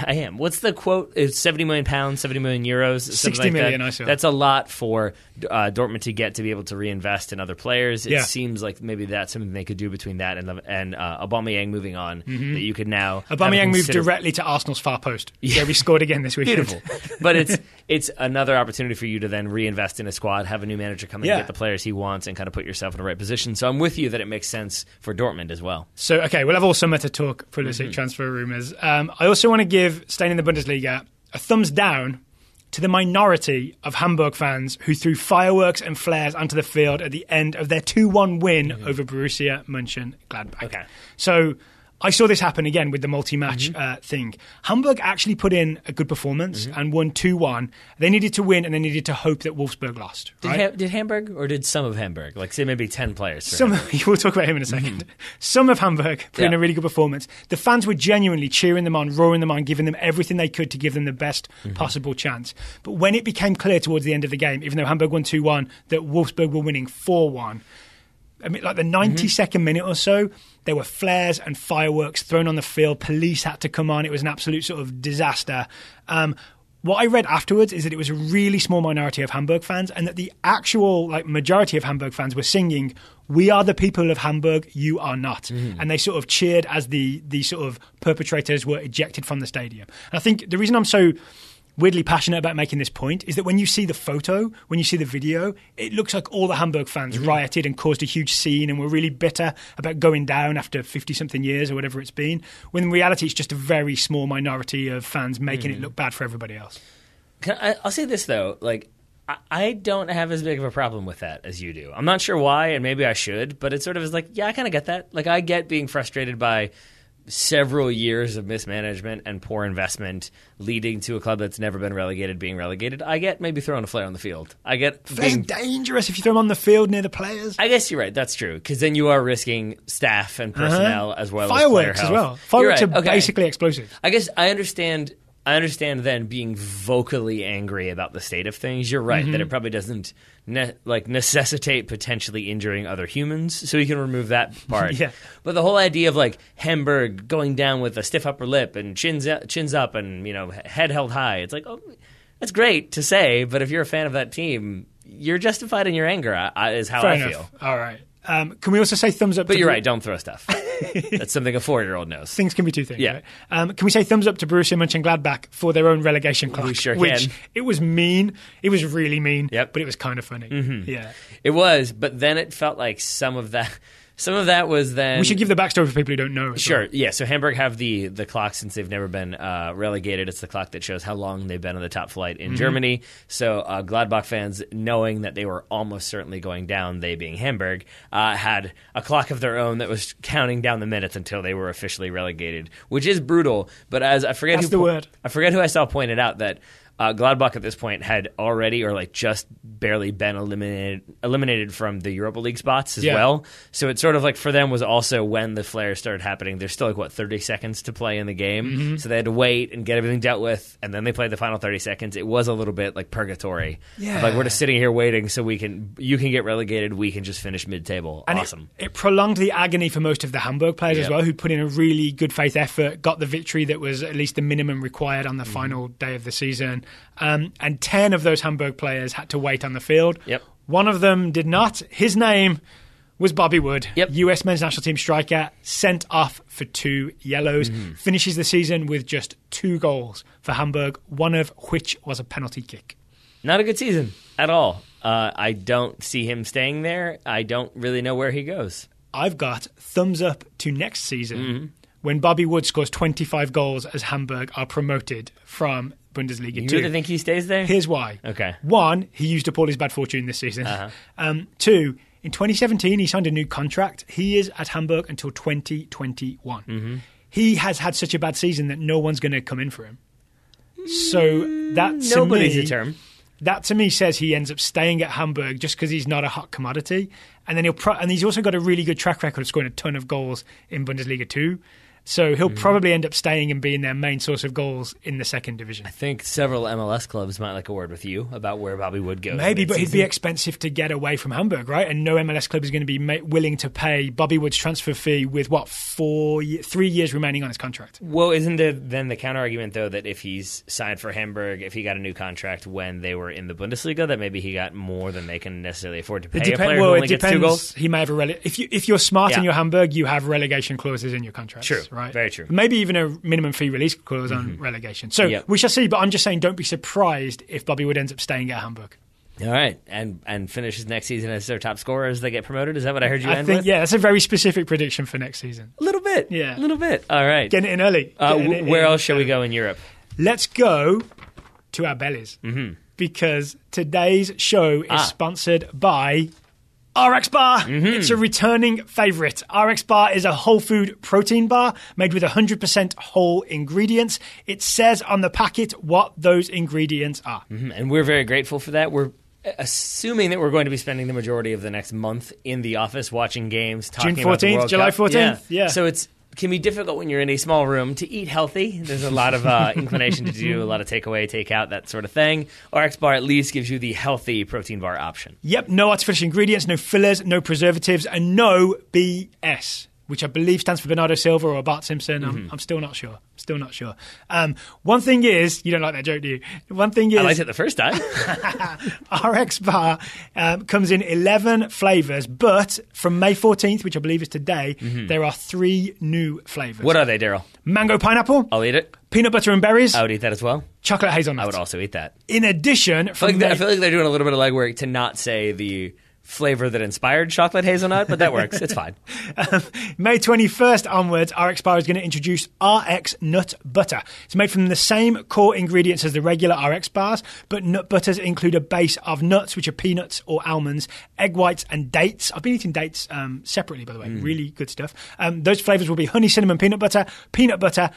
S2: I am. What's the quote? It's £70 million, 70 million euros,
S1: 60
S2: like
S1: million.
S2: That.
S1: I saw.
S2: That's a lot for Dortmund to get to be able to reinvest in other players. It seems like maybe that's something they could do between that and Aubameyang moving on. That you could now.
S1: Aubameyang moved directly to Arsenal's far post. Yeah, we scored again this weekend.
S2: Beautiful. But it's another opportunity for you to then reinvest in a squad, have a new manager come in and get the players he wants, and kind of put yourself in the right position. So I'm with you that it makes sense for Dortmund as well.
S1: So okay, we'll have all summer to talk Pulisic transfer rumours. I also want to give, staying in the Bundesliga, a thumbs down to the minority of Hamburg fans who threw fireworks and flares onto the field at the end of their 2-1 win over Borussia Mönchengladbach.
S2: Okay.
S1: So I saw this happen again with the multi-match thing. Hamburg actually put in a good performance and won 2-1. They needed to win, and they needed to hope that Wolfsburg lost. Right?
S2: Did Hamburg, or did some of Hamburg? Like, say maybe 10 players.
S1: We'll talk about him in a second. Some of Hamburg put in a really good performance. The fans were genuinely cheering them on, roaring them on, giving them everything they could to give them the best possible chance. But when it became clear towards the end of the game, even though Hamburg won 2-1, that Wolfsburg were winning 4-1, I mean, like the 92nd minute or so, there were flares and fireworks thrown on the field. Police had to come on. It was an absolute sort of disaster. What I read afterwards is that it was a really small minority of Hamburg fans, and that the actual majority of Hamburg fans were singing, "We are the people of Hamburg, you are not." And they sort of cheered as the sort of perpetrators were ejected from the stadium. And I think the reason I'm so weirdly passionate about making this point is that when you see the photo, when you see the video, it looks like all the Hamburg fans rioted and caused a huge scene and were really bitter about going down after 50-something years or whatever it's been, when in reality it's just a very small minority of fans making it look bad for everybody else.
S2: I'll say this, though. I don't have as big of a problem with that as you do. I'm not sure why, and maybe I should, but it sort of is like, yeah, I kind of get that. Like, I get being frustrated by several years of mismanagement and poor investment leading to a club that's never been relegated being relegated. I get maybe throwing a flare on the field. I get
S1: Flare's dangerous if you throw them on the field near the players.
S2: I guess you're right. That's true, because then you are risking staff and personnel as well
S1: fireworks
S2: as player health.
S1: As well. Fireworks are basically explosive.
S2: I guess I understand then being vocally angry about the state of things. You're right that it probably doesn't necessitate potentially injuring other humans, so you can remove that part. But the whole idea of Hamburg going down with a stiff upper lip and chins up and head held high, it's like, oh, that's great to say, but if you're a fan of that team, you're justified in your anger. Is how
S1: Fair
S2: I
S1: enough.
S2: feel.
S1: All right. Can we also say thumbs up?
S2: But you're right, don't throw stuff. That's something a 4-year-old knows.
S1: Things can be two things.
S2: Yeah.
S1: Right? Can we say thumbs up to Borussia Mönchengladbach for their own relegation clock?
S2: We sure
S1: which
S2: can.
S1: It was mean. It was really mean.
S2: Yep.
S1: But it was kind of funny.
S2: Mm-hmm.
S1: Yeah.
S2: It was, but then it felt like some of that was then...
S1: We should give the backstory for people who don't know.
S2: Sure, yeah. So Hamburg have the clock since they've never been relegated. It's the clock that shows how long they've been on the top flight in Germany. So Gladbach fans, knowing that they were almost certainly going down, they being Hamburg, had a clock of their own that was counting down the minutes until they were officially relegated, which is brutal. But as I forget who I saw pointed out that Gladbach at this point had already or like just barely been eliminated from the Europa League spots as well. So it's sort of like for them was also when the flares started happening. There's still like 30 seconds to play in the game. So they had to wait and get everything dealt with, and then they played the final 30 seconds. It was a little bit like purgatory. Yeah. Like we're just sitting here waiting so you can get relegated, we can just finish mid-table. And awesome.
S1: It prolonged the agony for most of the Hamburg players as well, who put in a really good faith effort, got the victory that was at least the minimum required on the final day of the season. And 10 of those Hamburg players had to wait on the field.
S2: Yep.
S1: One of them did not. His name was Bobby Wood, US men's national team striker, sent off for 2 yellows. Finishes the season with just 2 goals for Hamburg, one of which was a penalty kick.
S2: Not a good season at all. I don't see him staying there. I don't really know where he goes.
S1: I've got thumbs up to next season when Bobby Wood scores 25 goals as Hamburg are promoted from Bundesliga 2.
S2: You really think he stays there?
S1: Here's why.
S2: Okay.
S1: 1, he used up all his bad fortune this season. 2, in 2017, he signed a new contract. He is at Hamburg until 2021. He has had such a bad season that no one's going to come in for him. So that
S2: nobody's a term.
S1: That to me says he ends up staying at Hamburg just because he's not a hot commodity. And then and he's also got a really good track record of scoring a ton of goals in Bundesliga 2. So he'll probably end up staying and being their main source of goals in the second division.
S2: I think several MLS clubs might like a word with you about where Bobby Wood goes.
S1: Maybe, but he'd be expensive to get away from Hamburg, right? And no MLS club is going to be willing to pay Bobby Wood's transfer fee with, 3 years remaining on his contract.
S2: Well, isn't there then the counter-argument, though, that if he's signed for Hamburg, if he got a new contract when they were in the Bundesliga, that maybe he got more than they can necessarily afford to pay a player who only gets 2 goals?
S1: He may have if you're smart and you're Hamburg, you have relegation clauses in your contracts.
S2: True,
S1: right?
S2: Very true.
S1: Maybe even a minimum fee release clause on relegation. So we shall see, but I'm just saying don't be surprised if Bobby Wood ends up staying at Hamburg.
S2: All right, and finishes next season as their top scorer as they get promoted? Is that what I heard you end with?
S1: Yeah, that's a very specific prediction for next season.
S2: A little bit.
S1: Yeah.
S2: A little bit. All right.
S1: Getting it in early.
S2: Where else shall we go in Europe?
S1: Let's go to our bellies. Because today's show is sponsored by Xbar. It's a returning favourite. Xbar is a whole food protein bar made with 100% whole ingredients. It says on the packet what those ingredients are.
S2: And we're very grateful for that. We're assuming that we're going to be spending the majority of the next month in the office watching games, talking
S1: June 14th,
S2: about the World
S1: July
S2: Cup.
S1: 14th. Yeah.
S2: So it can be difficult when you're in a small room to eat healthy. There's a lot of inclination to do a lot of takeaway, takeout, that sort of thing. Xbar at least gives you the healthy protein bar option.
S1: Yep, no artificial ingredients, no fillers, no preservatives, and no BS, which I believe stands for Bernardo Silva or Bart Simpson. I'm still not sure. One thing is, you don't like that joke, do you? One thing is,
S2: I liked it the first time.
S1: Xbar comes in 11 flavours, but from May 14th, which I believe is today, there are 3 new flavours.
S2: What are they, Daryl?
S1: Mango pineapple.
S2: I'll eat it.
S1: Peanut butter and berries.
S2: I would eat that as well.
S1: Chocolate hazelnut.
S2: I would also eat that.
S1: In addition,
S2: I feel like they're doing a little bit of legwork to not say the flavor that inspired chocolate hazelnut, but that works. It's fine.
S1: May 21st onwards, Xbar is going to introduce RX Nut Butter. It's made from the same core ingredients as the regular RX bars, but nut butters include a base of nuts, which are peanuts or almonds, egg whites, and dates. I've been eating dates separately, by the way. Really good stuff. Those flavors will be honey cinnamon peanut butter,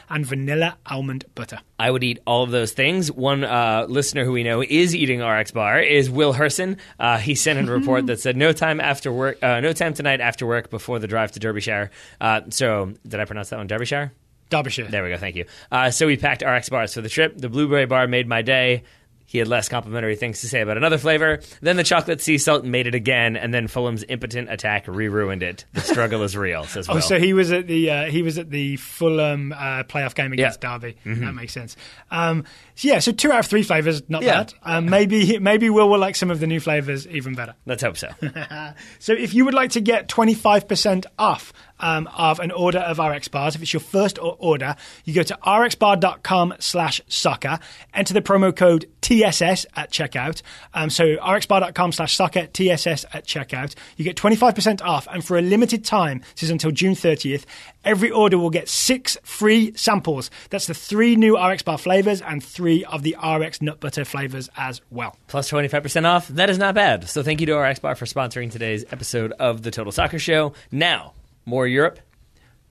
S1: and vanilla almond butter.
S2: I would eat all of those things. One listener who we know is eating RX Bar is Will Herson. He sent in a report that said no time tonight after work before the drive to Derbyshire. So did I pronounce that one Derbyshire?
S1: Derbyshire.
S2: There we go. Thank you. So we packed RX bars for the trip. The blueberry bar made my day. He had less complimentary things to say about another flavor. Then the chocolate sea salt made it again, and then Fulham's impotent attack re-ruined it. The struggle is real, says Will.
S1: Oh, so he was at the Fulham playoff game against Derby. Mm-hmm. That makes sense. So 2 out of 3 flavors, not bad. Maybe Will like some of the new flavors even better.
S2: Let's hope so.
S1: So if you would like to get 25% off of an order of our Xbars, if it's your first order, you go to rxbar.com/soccer, enter the promo code TSS at checkout. So rxbar.com/soccer, TSS at checkout. You get 25% off, and for a limited time, this is until June 30th, every order will get 6 free samples. That's the 3 new RX bar flavors and 3 of the RX nut butter flavors as well.
S2: Plus 25% off. That is not bad. So thank you to RX Bar for sponsoring today's episode of the Total Soccer Show. Now, more Europe.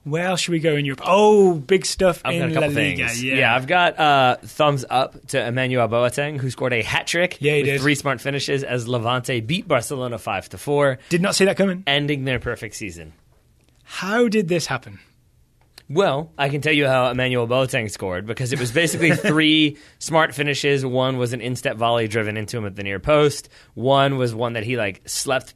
S1: Where else should we go in Europe? Oh, big stuff in La Liga.
S2: Things. Yeah, I've got thumbs up to Emmanuel Boateng, who scored a hat-trick with 3 smart finishes as Levante beat Barcelona 5-4.
S1: Did not see that coming.
S2: Ending their perfect season.
S1: How did this happen?
S2: Well, I can tell you how Emmanuel Boateng scored, because it was basically 3 smart finishes. One was an instep volley driven into him at the near post. One was one that he snuck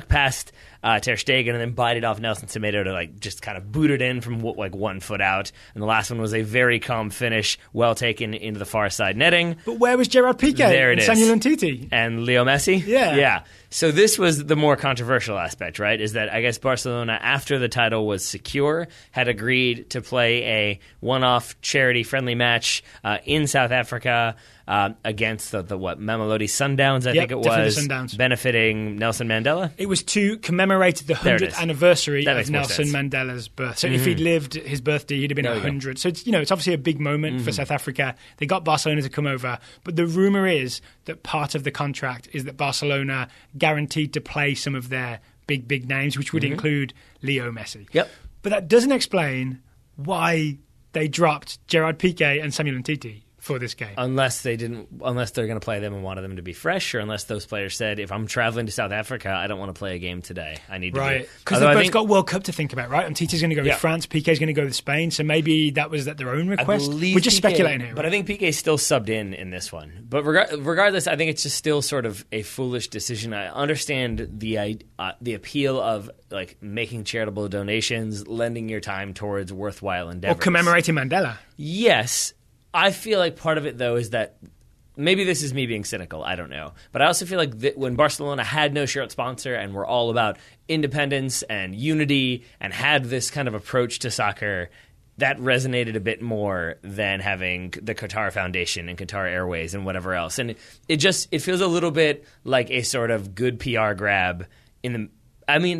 S2: past Ter Stegen and then bited off Nelson Semedo to just kind of boot it in from 1 foot out. And the last one was a very calm finish, well taken into the far side netting.
S1: But where was Gerard Piqué and Samuel Umtiti?
S2: And Leo Messi?
S1: Yeah.
S2: So this was the more controversial aspect, right? Is that I guess Barcelona, after the title was secure, had agreed to play a one-off charity-friendly match in South Africa against the Mamelodi Sundowns, I think it was, benefiting Nelson Mandela.
S1: It was to commemorate the 100th anniversary of Nelson Mandela's birth. So if he'd lived his birthday, he'd have been 100. So it's obviously a big moment for South Africa. They got Barcelona to come over, but the rumour is that part of the contract is that Barcelona guaranteed to play some of their big names, which would include Leo Messi.
S2: Yep.
S1: But that doesn't explain why they dropped Gerard Piqué and Samuel Umtiti for this game.
S2: Unless they're going to play them and wanted them to be fresh, or unless those players said, if I'm traveling to South Africa, I don't want to play a game today. I need to
S1: Right, because they've both got World Cup to think about, right? Umtiti's going to go with France, Piqué's going to go with Spain, so maybe that was at their own request. We're just speculating here. Right?
S2: But I think Piqué still subbed in this one. But regardless, I think it's just still sort of a foolish decision. I understand the appeal of making charitable donations, lending your time towards worthwhile endeavors.
S1: Or commemorating Mandela.
S2: Yes. I feel like part of it, though, is that maybe this is me being cynical. I don't know. But I also feel like that when Barcelona had no shirt sponsor and were all about independence and unity and had this kind of approach to soccer, that resonated a bit more than having the Qatar Foundation and Qatar Airways and whatever else. And it feels a little bit like a sort of good PR grab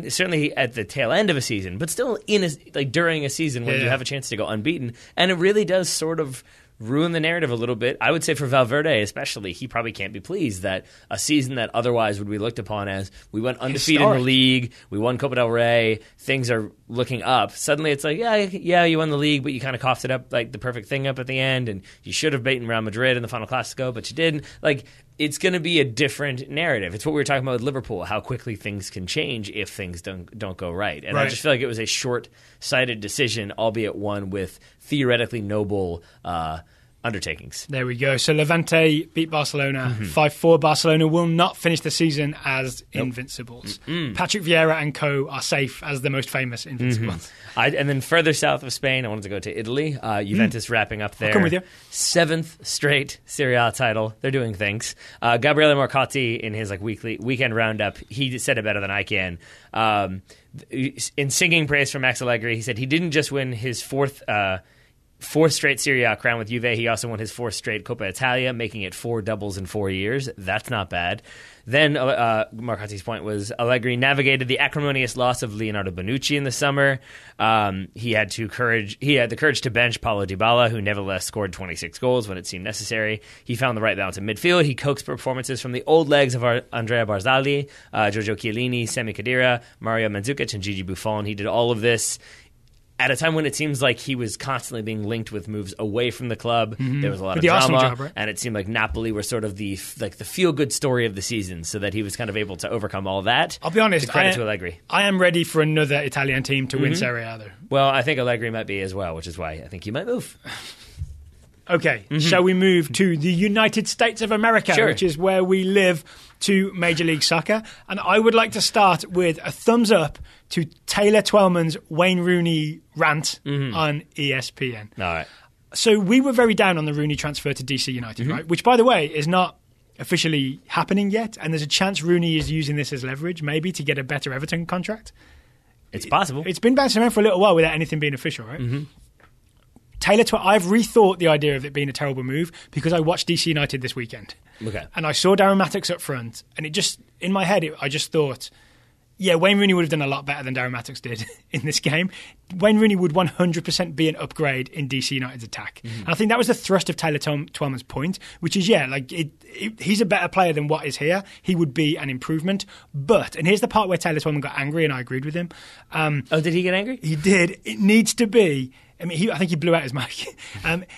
S2: certainly at the tail end of a season, but still during a season when you have a chance to go unbeaten. And it really does sort of ruin the narrative a little bit. I would say for Valverde especially, he probably can't be pleased that a season that otherwise would be looked upon as we went undefeated in the league, we won Copa del Rey, things are looking up. Suddenly it's you won the league, but you kind of coughed it up the perfect thing up at the end, and you should have beaten Real Madrid in the final Clásico, but you didn't. It's going to be a different narrative. It's what we were talking about with Liverpool, how quickly things can change if things don't go right. And I just feel like it was a short-sighted decision, albeit one with theoretically noble undertakings.
S1: There we go. So Levante beat Barcelona 5-4. Barcelona will not finish the season as invincibles. Patrick Vieira and co are safe as the most famous invincibles.
S2: And then further south of Spain, I wanted to go to Italy. Juventus wrapping up their 7th straight Serie A title. They're doing things. Gabriele Marcotti, in his weekend roundup, he said it better than I can. In singing praise for Max Allegri, he said he didn't just win his fourth straight Serie A crown with Juve. He also won his 4th straight Coppa Italia, making it 4 doubles in 4 years. That's not bad. Then Marcotti's point was Allegri navigated the acrimonious loss of Leonardo Bonucci in the summer. He had the courage to bench Paulo Dybala, who nevertheless scored 26 goals when it seemed necessary. He found the right balance in midfield. He coaxed performances from the old legs of Andrea Barzagli, Giorgio Chiellini, Sami Khedira, Mario Mandzukic, and Gigi Buffon. He did all of this at a time when it seems like he was constantly being linked with moves away from the club. There was a lot of drama, and it seemed like Napoli were sort of the feel-good story of the season, so that he was kind of able to overcome all that.
S1: I'll be honest,
S2: credit to Allegri.
S1: I am ready for another Italian team to win Serie A, though.
S2: Well, I think Allegri might be as well, which is why I think he might move.
S1: Okay, shall we move to the United States of America, which is where we live, to Major League Soccer? And I would like to start with a thumbs up to Taylor Twellman's Wayne Rooney rant on ESPN.
S2: All right.
S1: So we were very down on the Rooney transfer to DC United, right? Which, by the way, is not officially happening yet. And there's a chance Rooney is using this as leverage, maybe, to get a better Everton contract.
S2: It's possible.
S1: It's been bouncing around for a little while without anything being official, right? I've rethought the idea of it being a terrible move because I watched DC United this weekend.
S2: Okay.
S1: And I saw Darren Mattocks up front, and it just, in my head, I just thought, yeah, Wayne Rooney would have done a lot better than Darren Mattocks did in this game. Wayne Rooney would 100% be an upgrade in DC United's attack. And I think that was the thrust of Taylor Twellman's point, which is, he's a better player than what is here. He would be an improvement. But, and here's the part where Taylor Twellman got angry, and I agreed with him.
S2: Did he get angry?
S1: He did. It needs to be... I think he blew out his mic.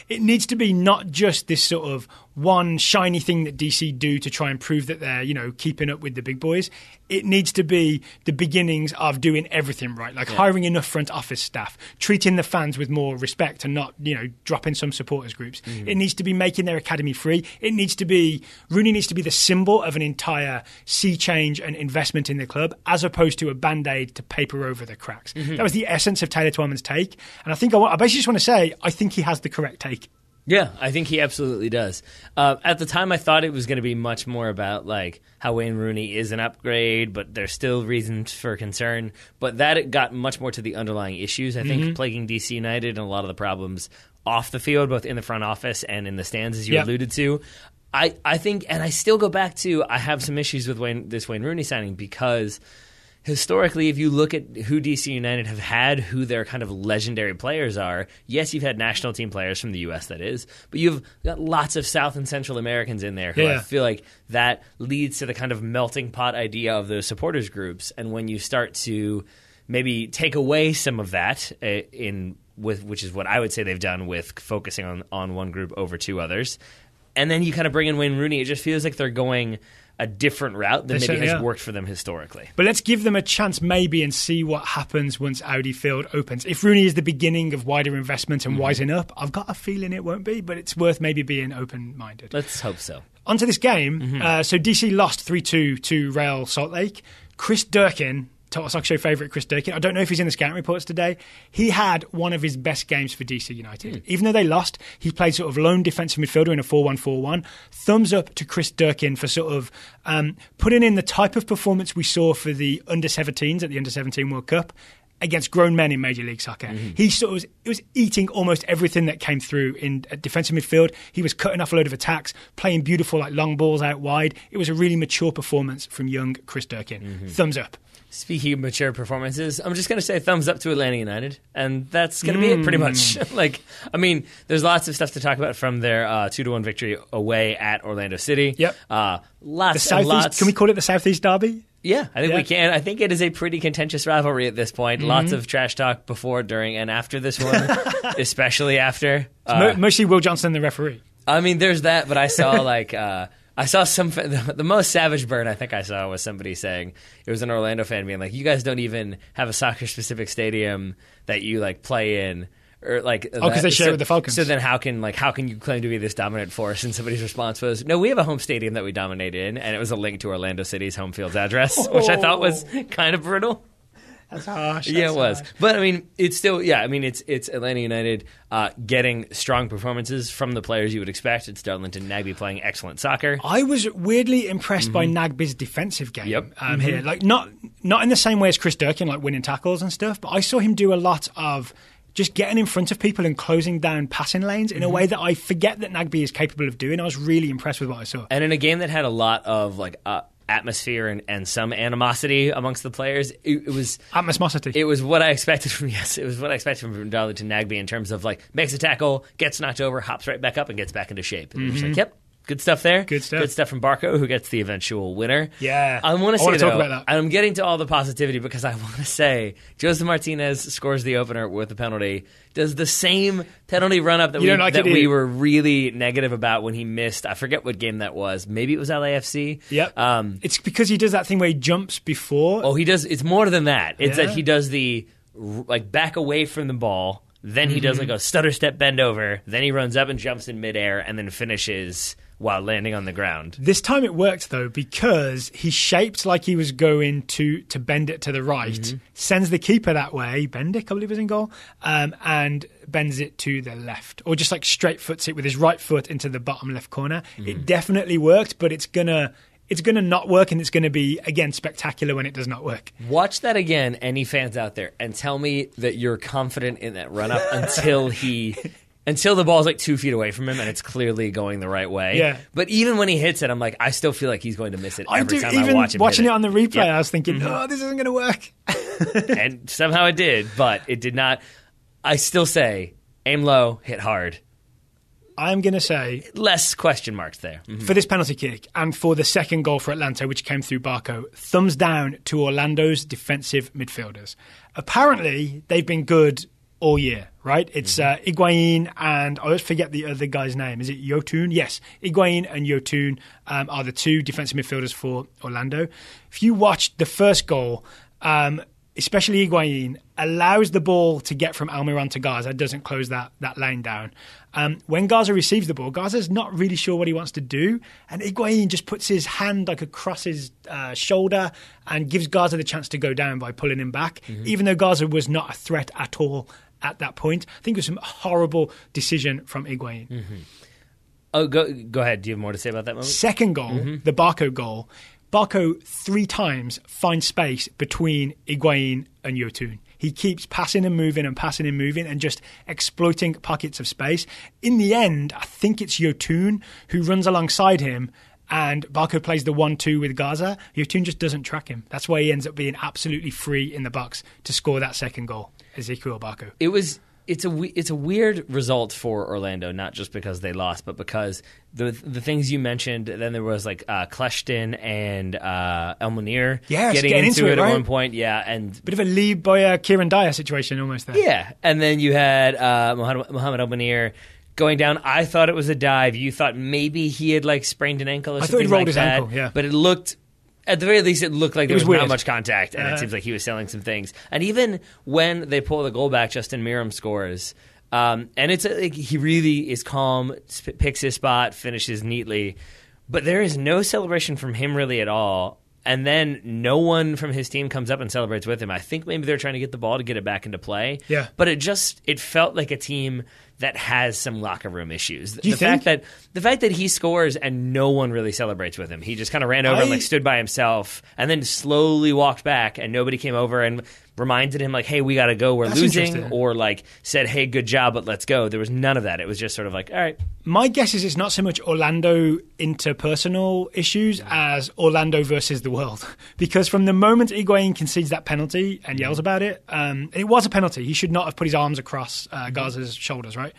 S1: It needs to be not just this sort of one shiny thing that DC do to try and prove that they're, keeping up with the big boys. It needs to be the beginnings of doing everything right, like hiring enough front office staff, treating the fans with more respect and not, dropping some supporters groups. It needs to be making their academy free. Rooney needs to be the symbol of an entire sea change and investment in the club, as opposed to a band-aid to paper over the cracks. That was the essence of Taylor Twellman's take. And I think I basically just want to say, I think he has the correct take.
S2: Yeah, I think he absolutely does. At the time, I thought it was going to be much more about how Wayne Rooney is an upgrade, but there's still reasons for concern. But that it got much more to the underlying issues, I think, plaguing DC United and a lot of the problems off the field, both in the front office and in the stands, as you alluded to. I think, and I still go back to, I have some issues with this Wayne Rooney signing because... historically, if you look at who DC United have had, who their kind of legendary players are, yes, you've had national team players from the U.S., that is, but you've got lots of South and Central Americans in there who I feel like that leads to the kind of melting pot idea of those supporters groups. And when you start to maybe take away some of that, which is what I would say they've done with focusing on one group over two others, and then you kind of bring in Wayne Rooney, it just feels like they're going a different route than maybe has worked for them historically.
S1: But let's give them a chance maybe and see what happens once Audi Field opens. If Rooney is the beginning of wider investment and wising up, I've got a feeling it won't be, but it's worth maybe being open-minded.
S2: Let's hope so.
S1: Onto this game. So DC lost 3-2 to Real Salt Lake. Chris Durkin, Total Soccer Show favourite Chris Durkin, I don't know if he's in the scouting reports today, he had one of his best games for DC United. Even though they lost, he played sort of lone defensive midfielder in a 4-1-4-1. Thumbs up to Chris Durkin for sort of putting in the type of performance we saw for the under-17s at the Under-17 World Cup against grown men in Major League Soccer. He sort of was eating almost everything that came through in defensive midfield. He was cutting off a load of attacks, playing beautiful long balls out wide. It was a really mature performance from young Chris Durkin. Thumbs up.
S2: Speaking of mature performances, I'm just going to say thumbs up to Atlanta United, and that's going to be it pretty much. There's lots of stuff to talk about from their 2-1 victory away at Orlando City.
S1: Yep.
S2: Lots and lots.
S1: Can we call it the Southeast Derby?
S2: Yeah, I think we can. I think it is a pretty contentious rivalry at this point. Lots of trash talk before, during, and after this one, especially after.
S1: Mostly Will Johnson, the referee.
S2: There's that, but I saw I saw the most savage burn I think I saw was somebody saying, it was an Orlando fan being like, you guys don't even have a soccer-specific stadium that you play in. Or
S1: because they share with the Falcons.
S2: So then how can you claim to be this dominant force? And somebody's response was, no, we have a home stadium that we dominate in, and it was a link to Orlando City's home field's address, which I thought was kind of brutal.
S1: That's harsh.
S2: Yeah, it was. Harsh. But it's still, it's Atlanta United getting strong performances from the players you would expect. It's Darlington Nagbe playing excellent soccer.
S1: I was weirdly impressed by Nagbe's defensive game here. Not in the same way as Chris Durkin, winning tackles and stuff, but I saw him do a lot of just getting in front of people and closing down passing lanes in a way that I forget that Nagbe is capable of doing. I was really impressed with what I saw. And
S2: in a game that had a lot of atmosphere and some animosity amongst the players, it was
S1: atmosmosity.
S2: It was what I expected from Darlington Nagbe in terms of makes a tackle, gets knocked over, hops right back up, and gets back into shape. And just yep. Good stuff there.
S1: Good
S2: stuff from Barco, who gets the eventual winner.
S1: Yeah.
S2: I want to say,
S1: talk about that.
S2: I'm getting to all the positivity because I want to say Jose Martinez scores the opener with a penalty, does the same penalty run-up that we were really negative about when he missed. I forget what game that was. Maybe it was LAFC.
S1: Yep. It's because he does that thing where he jumps before.
S2: Oh, he does. It's more than that. It's that he does the back away from the ball Then he does like a stutter step bend over. Then he runs up and jumps in midair and then finishes while landing on the ground.
S1: This time it worked, though, because he shaped like he was going to bend it to the right, sends the keeper that way, Bendik, I believe, was in goal, and bends it to the left. Or just like straight foots it with his right foot into the bottom left corner. It definitely worked, but it's gonna not work, and it's going to be, again, spectacular when it does not work.
S2: Watch that again, any fans out there, and tell me that you're confident in that run-up until the ball's like 2 feet away from him and it's clearly going the right way.
S1: Yeah.
S2: But even when he hits it, I'm like, I still feel like he's going to miss it every time
S1: even
S2: I watch him
S1: watching
S2: hit
S1: it on the replay, I was thinking, this isn't going to work.
S2: And somehow it did, but it did not. I still say, aim low, hit hard.
S1: I'm going to say...
S2: less question marks there.
S1: For this penalty kick and for the second goal for Atlanta, which came through Barco, thumbs down to Orlando's defensive midfielders. Apparently, they've been good all year, right? It's Higuain and I always forget the other guy's name. Is it Yotun? Yes, Higuain and Yotun are the two defensive midfielders for Orlando. If you watch the first goal, especially Higuain, allows the ball to get from Almiron to Garza, doesn't close that lane down. When Garza receives the ball, Garza's not really sure what he wants to do, and Higuain just puts his hand like across his shoulder and gives Garza the chance to go down by pulling him back, even though Garza was not a threat at all at that point. I think it was some horrible decision from Higuain.
S2: Oh, go ahead. Do you have more to say about that moment?
S1: Second goal, the Barco goal, Barco 3 times finds space between Higuain and Yotun. He keeps passing and moving and just exploiting pockets of space. In the end, I think it's Yotun who runs alongside him and Barco plays the 1-2 with Garza. Yotun just doesn't track him. That's why he ends up being absolutely free in the box to score that second goal, Ezequiel Barco.
S2: It's a weird result for Orlando, not just because they lost, but because the things you mentioned. Then there was like Kleshtin and El Munir getting into it at one point. Yeah, and
S1: bit of a lead by Kieran Dyer situation almost there.
S2: Yeah, and then you had Mohamed El Munir going down. I thought it was a dive. You thought maybe he had like sprained an ankle or something like that. I thought he rolled his ankle, yeah. But it looked... at the very least, it looked like there was not much contact, and it seems like he was selling some things. And even when they pull the goal back, Justin Miram scores. And it's he really is calm, picks his spot, finishes neatly. But there is no celebration from him really at all. And then no one from his team comes up and celebrates with him. I think maybe they're trying to get the ball to get it back into play.
S1: Yeah.
S2: But it felt like a team that has some locker room issues.
S1: Do you think?
S2: The fact that he scores and no one really celebrates with him. He just kind of ran over and like stood by himself and then slowly walked back and nobody came over and reminded him like, hey, we got to go, we're losing, or like said, hey, good job, but let's go. There was none of that. It was just sort of like, all right.
S1: My guess is it's not so much Orlando interpersonal issues as Orlando versus the world. Because from the moment Higuain concedes that penalty and yells about it, it was a penalty. He should not have put his arms across Garza's shoulders, right?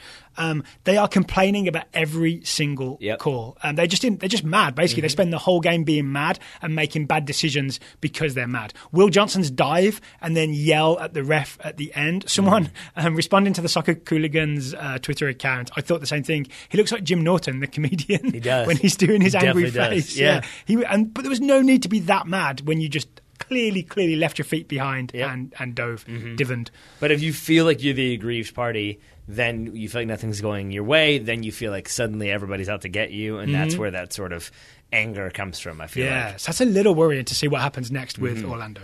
S1: They are complaining about every single call. They're just mad, basically. They spend the whole game being mad and making bad decisions because they're mad. Will Johnson's dive and then yell at the ref at the end. Someone responding to the Soccer Cooligans Twitter account, I thought the same thing. He looks like Jim Norton, the comedian,
S2: he does.
S1: when he's doing his angry
S2: Definitely
S1: face.
S2: does. Yeah.
S1: But there was no need to be that mad when you just clearly left your feet behind and dove, divined.
S2: But if you feel like you're the aggrieved party, then you feel like nothing's going your way, then you feel like suddenly everybody's out to get you, and that's where that sort of anger comes from, I feel like.
S1: Yeah, so that's a little worrying to see what happens next with Orlando.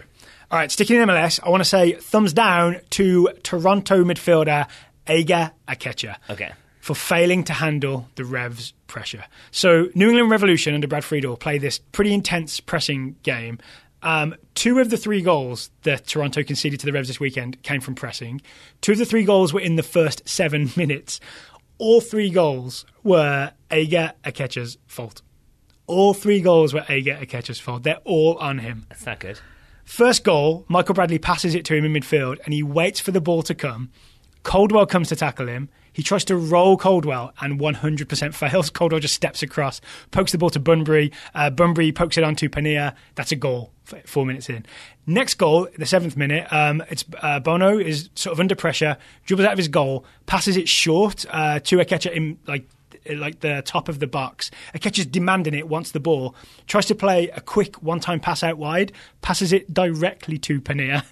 S1: All right, sticking in MLS, I want to say thumbs down to Toronto midfielder Ega Akecha.
S2: Okay.
S1: For failing to handle the Revs' pressure. So New England Revolution under Brad Friedel played this pretty intense pressing game. 2 of the 3 goals that Toronto conceded to the Revs this weekend came from pressing. 2 of the 3 goals were in the first 7 minutes. All 3 goals were Ega Akecha's fault. All 3 goals were Ega Akecha's fault. They're all on him.
S2: That's not good.
S1: First goal, Michael Bradley passes it to him in midfield and he waits for the ball to come. Caldwell comes to tackle him. He tries to roll Caldwell and 100% fails. Caldwell just steps across, pokes the ball to Bunbury. Bunbury pokes it on to Pania. That's a goal 4 minutes in. Next goal, the 7th minute, it's Bono is sort of under pressure, dribbles out of his goal, passes it short to Akecha in like the top of the box. Akecha's demanding it, wants the ball, tries to play a quick one-time pass out wide, passes it directly to Pania.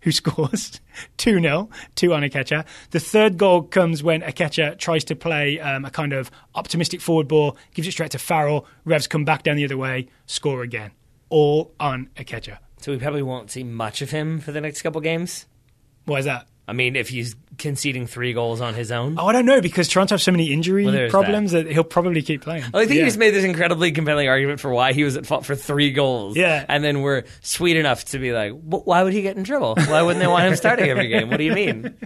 S1: who scores 2-0 to Akecha. The third goal comes when Akecha tries to play a kind of optimistic forward ball, gives it straight to Farrell. Revs come back down the other way, score again. All on Akecha.
S2: So we probably won't see much of him for the next couple games?
S1: Why is that?
S2: I mean, if he's conceding 3 goals on his own?
S1: Oh, I don't know, because Toronto have so many injury problems that he'll probably keep playing.
S2: I think you just made this incredibly compelling argument for why he was at fault for 3 goals.
S1: Yeah.
S2: And then we're sweet enough to be like, why would he get in trouble? Why wouldn't they want him starting every game? What do you mean?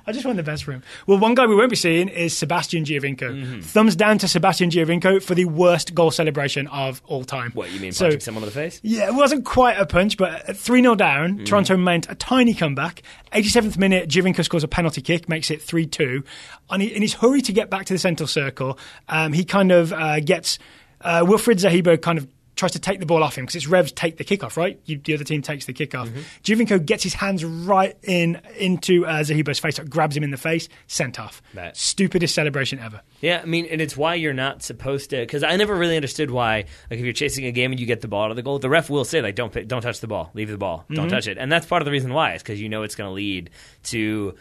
S1: I just want the best for him. Well, one guy we won't be seeing is Sebastian Giovinco. Thumbs down to Sebastian Giovinco for the worst goal celebration of all time.
S2: What, you mean punching someone in the face?
S1: Yeah, it wasn't quite a punch, but at 3-0 down, Toronto meant a tiny comeback. 87th minute, Giovinco scores a penalty kick, makes it 3-2. In his hurry to get back to the central circle, he kind of gets... Wilfried Zahibo kind of tries to take the ball off him because it's Revs take the kickoff, right? The other team takes the kickoff. Giovinco gets his hands right into Zahibo's face, grabs him in the face, sent off. Stupidest celebration ever.
S2: Yeah, I mean, and it's why you're not supposed to, because I never really understood why, like if you're chasing a game and you get the ball out of the goal, the ref will say, like, don't touch the ball, leave the ball, don't touch it. And that's part of the reason why, is because you know it's going to lead to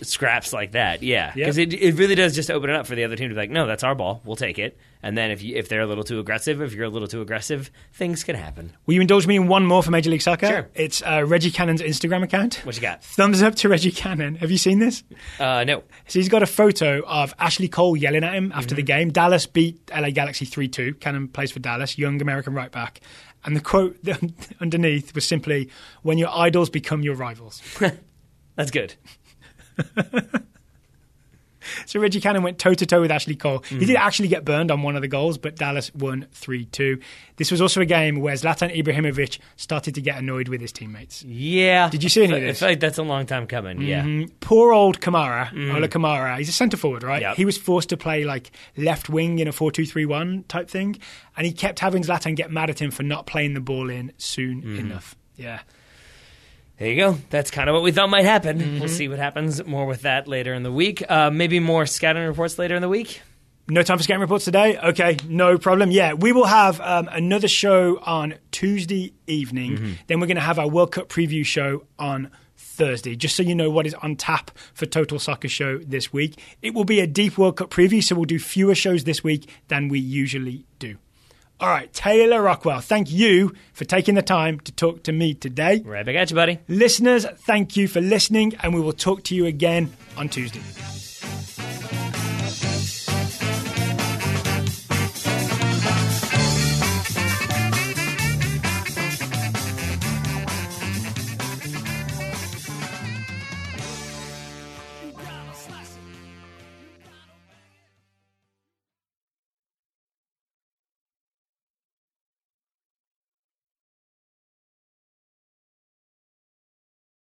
S2: scraps like that. Yeah, because it really does just open it up for the other team to be like, no, that's our ball, we'll take it. And then if they're a little too aggressive, if you're a little too aggressive, things can happen.
S1: Will you indulge me in one more for Major League Soccer?
S2: Sure.
S1: It's Reggie Cannon's Instagram account.
S2: What you got?
S1: Thumbs up to Reggie Cannon. Have you seen this?
S2: No.
S1: So he's got a photo of Ashley Cole yelling at him after the game. Dallas beat LA Galaxy 3-2. Cannon plays for Dallas, young American right back. And the quote underneath was simply, "When your idols become your rivals."
S2: That's good.
S1: So Reggie Cannon went toe-to-toe with Ashley Cole. He did actually get burned on one of the goals, but Dallas won 3-2. This was also a game where Zlatan Ibrahimovic started to get annoyed with his teammates.
S2: Yeah.
S1: Did you see any of this?
S2: I feel like that's a long time coming, yeah.
S1: Poor old Kamara, Ola Kamara, he's a centre-forward, right?
S2: Yep.
S1: He was forced to play like left wing in a 4-2-3-1 type thing, and he kept having Zlatan get mad at him for not playing the ball in soon enough. Yeah.
S2: There you go. That's kind of what we thought might happen. We'll see what happens more with that later in the week. Maybe more scouting reports later in the week.
S1: No time for scouting reports today? Okay, no problem. Yeah, we will have another show on Tuesday evening. Then we're going to have our World Cup preview show on Thursday, just so you know what is on tap for Total Soccer Show this week. It will be a deep World Cup preview, so we'll do fewer shows this week than we usually do. All right, Taylor Rockwell, thank you for taking the time to talk to me today.
S2: Right back at you, buddy.
S1: Listeners, thank you for listening, and we will talk to you again on Tuesday.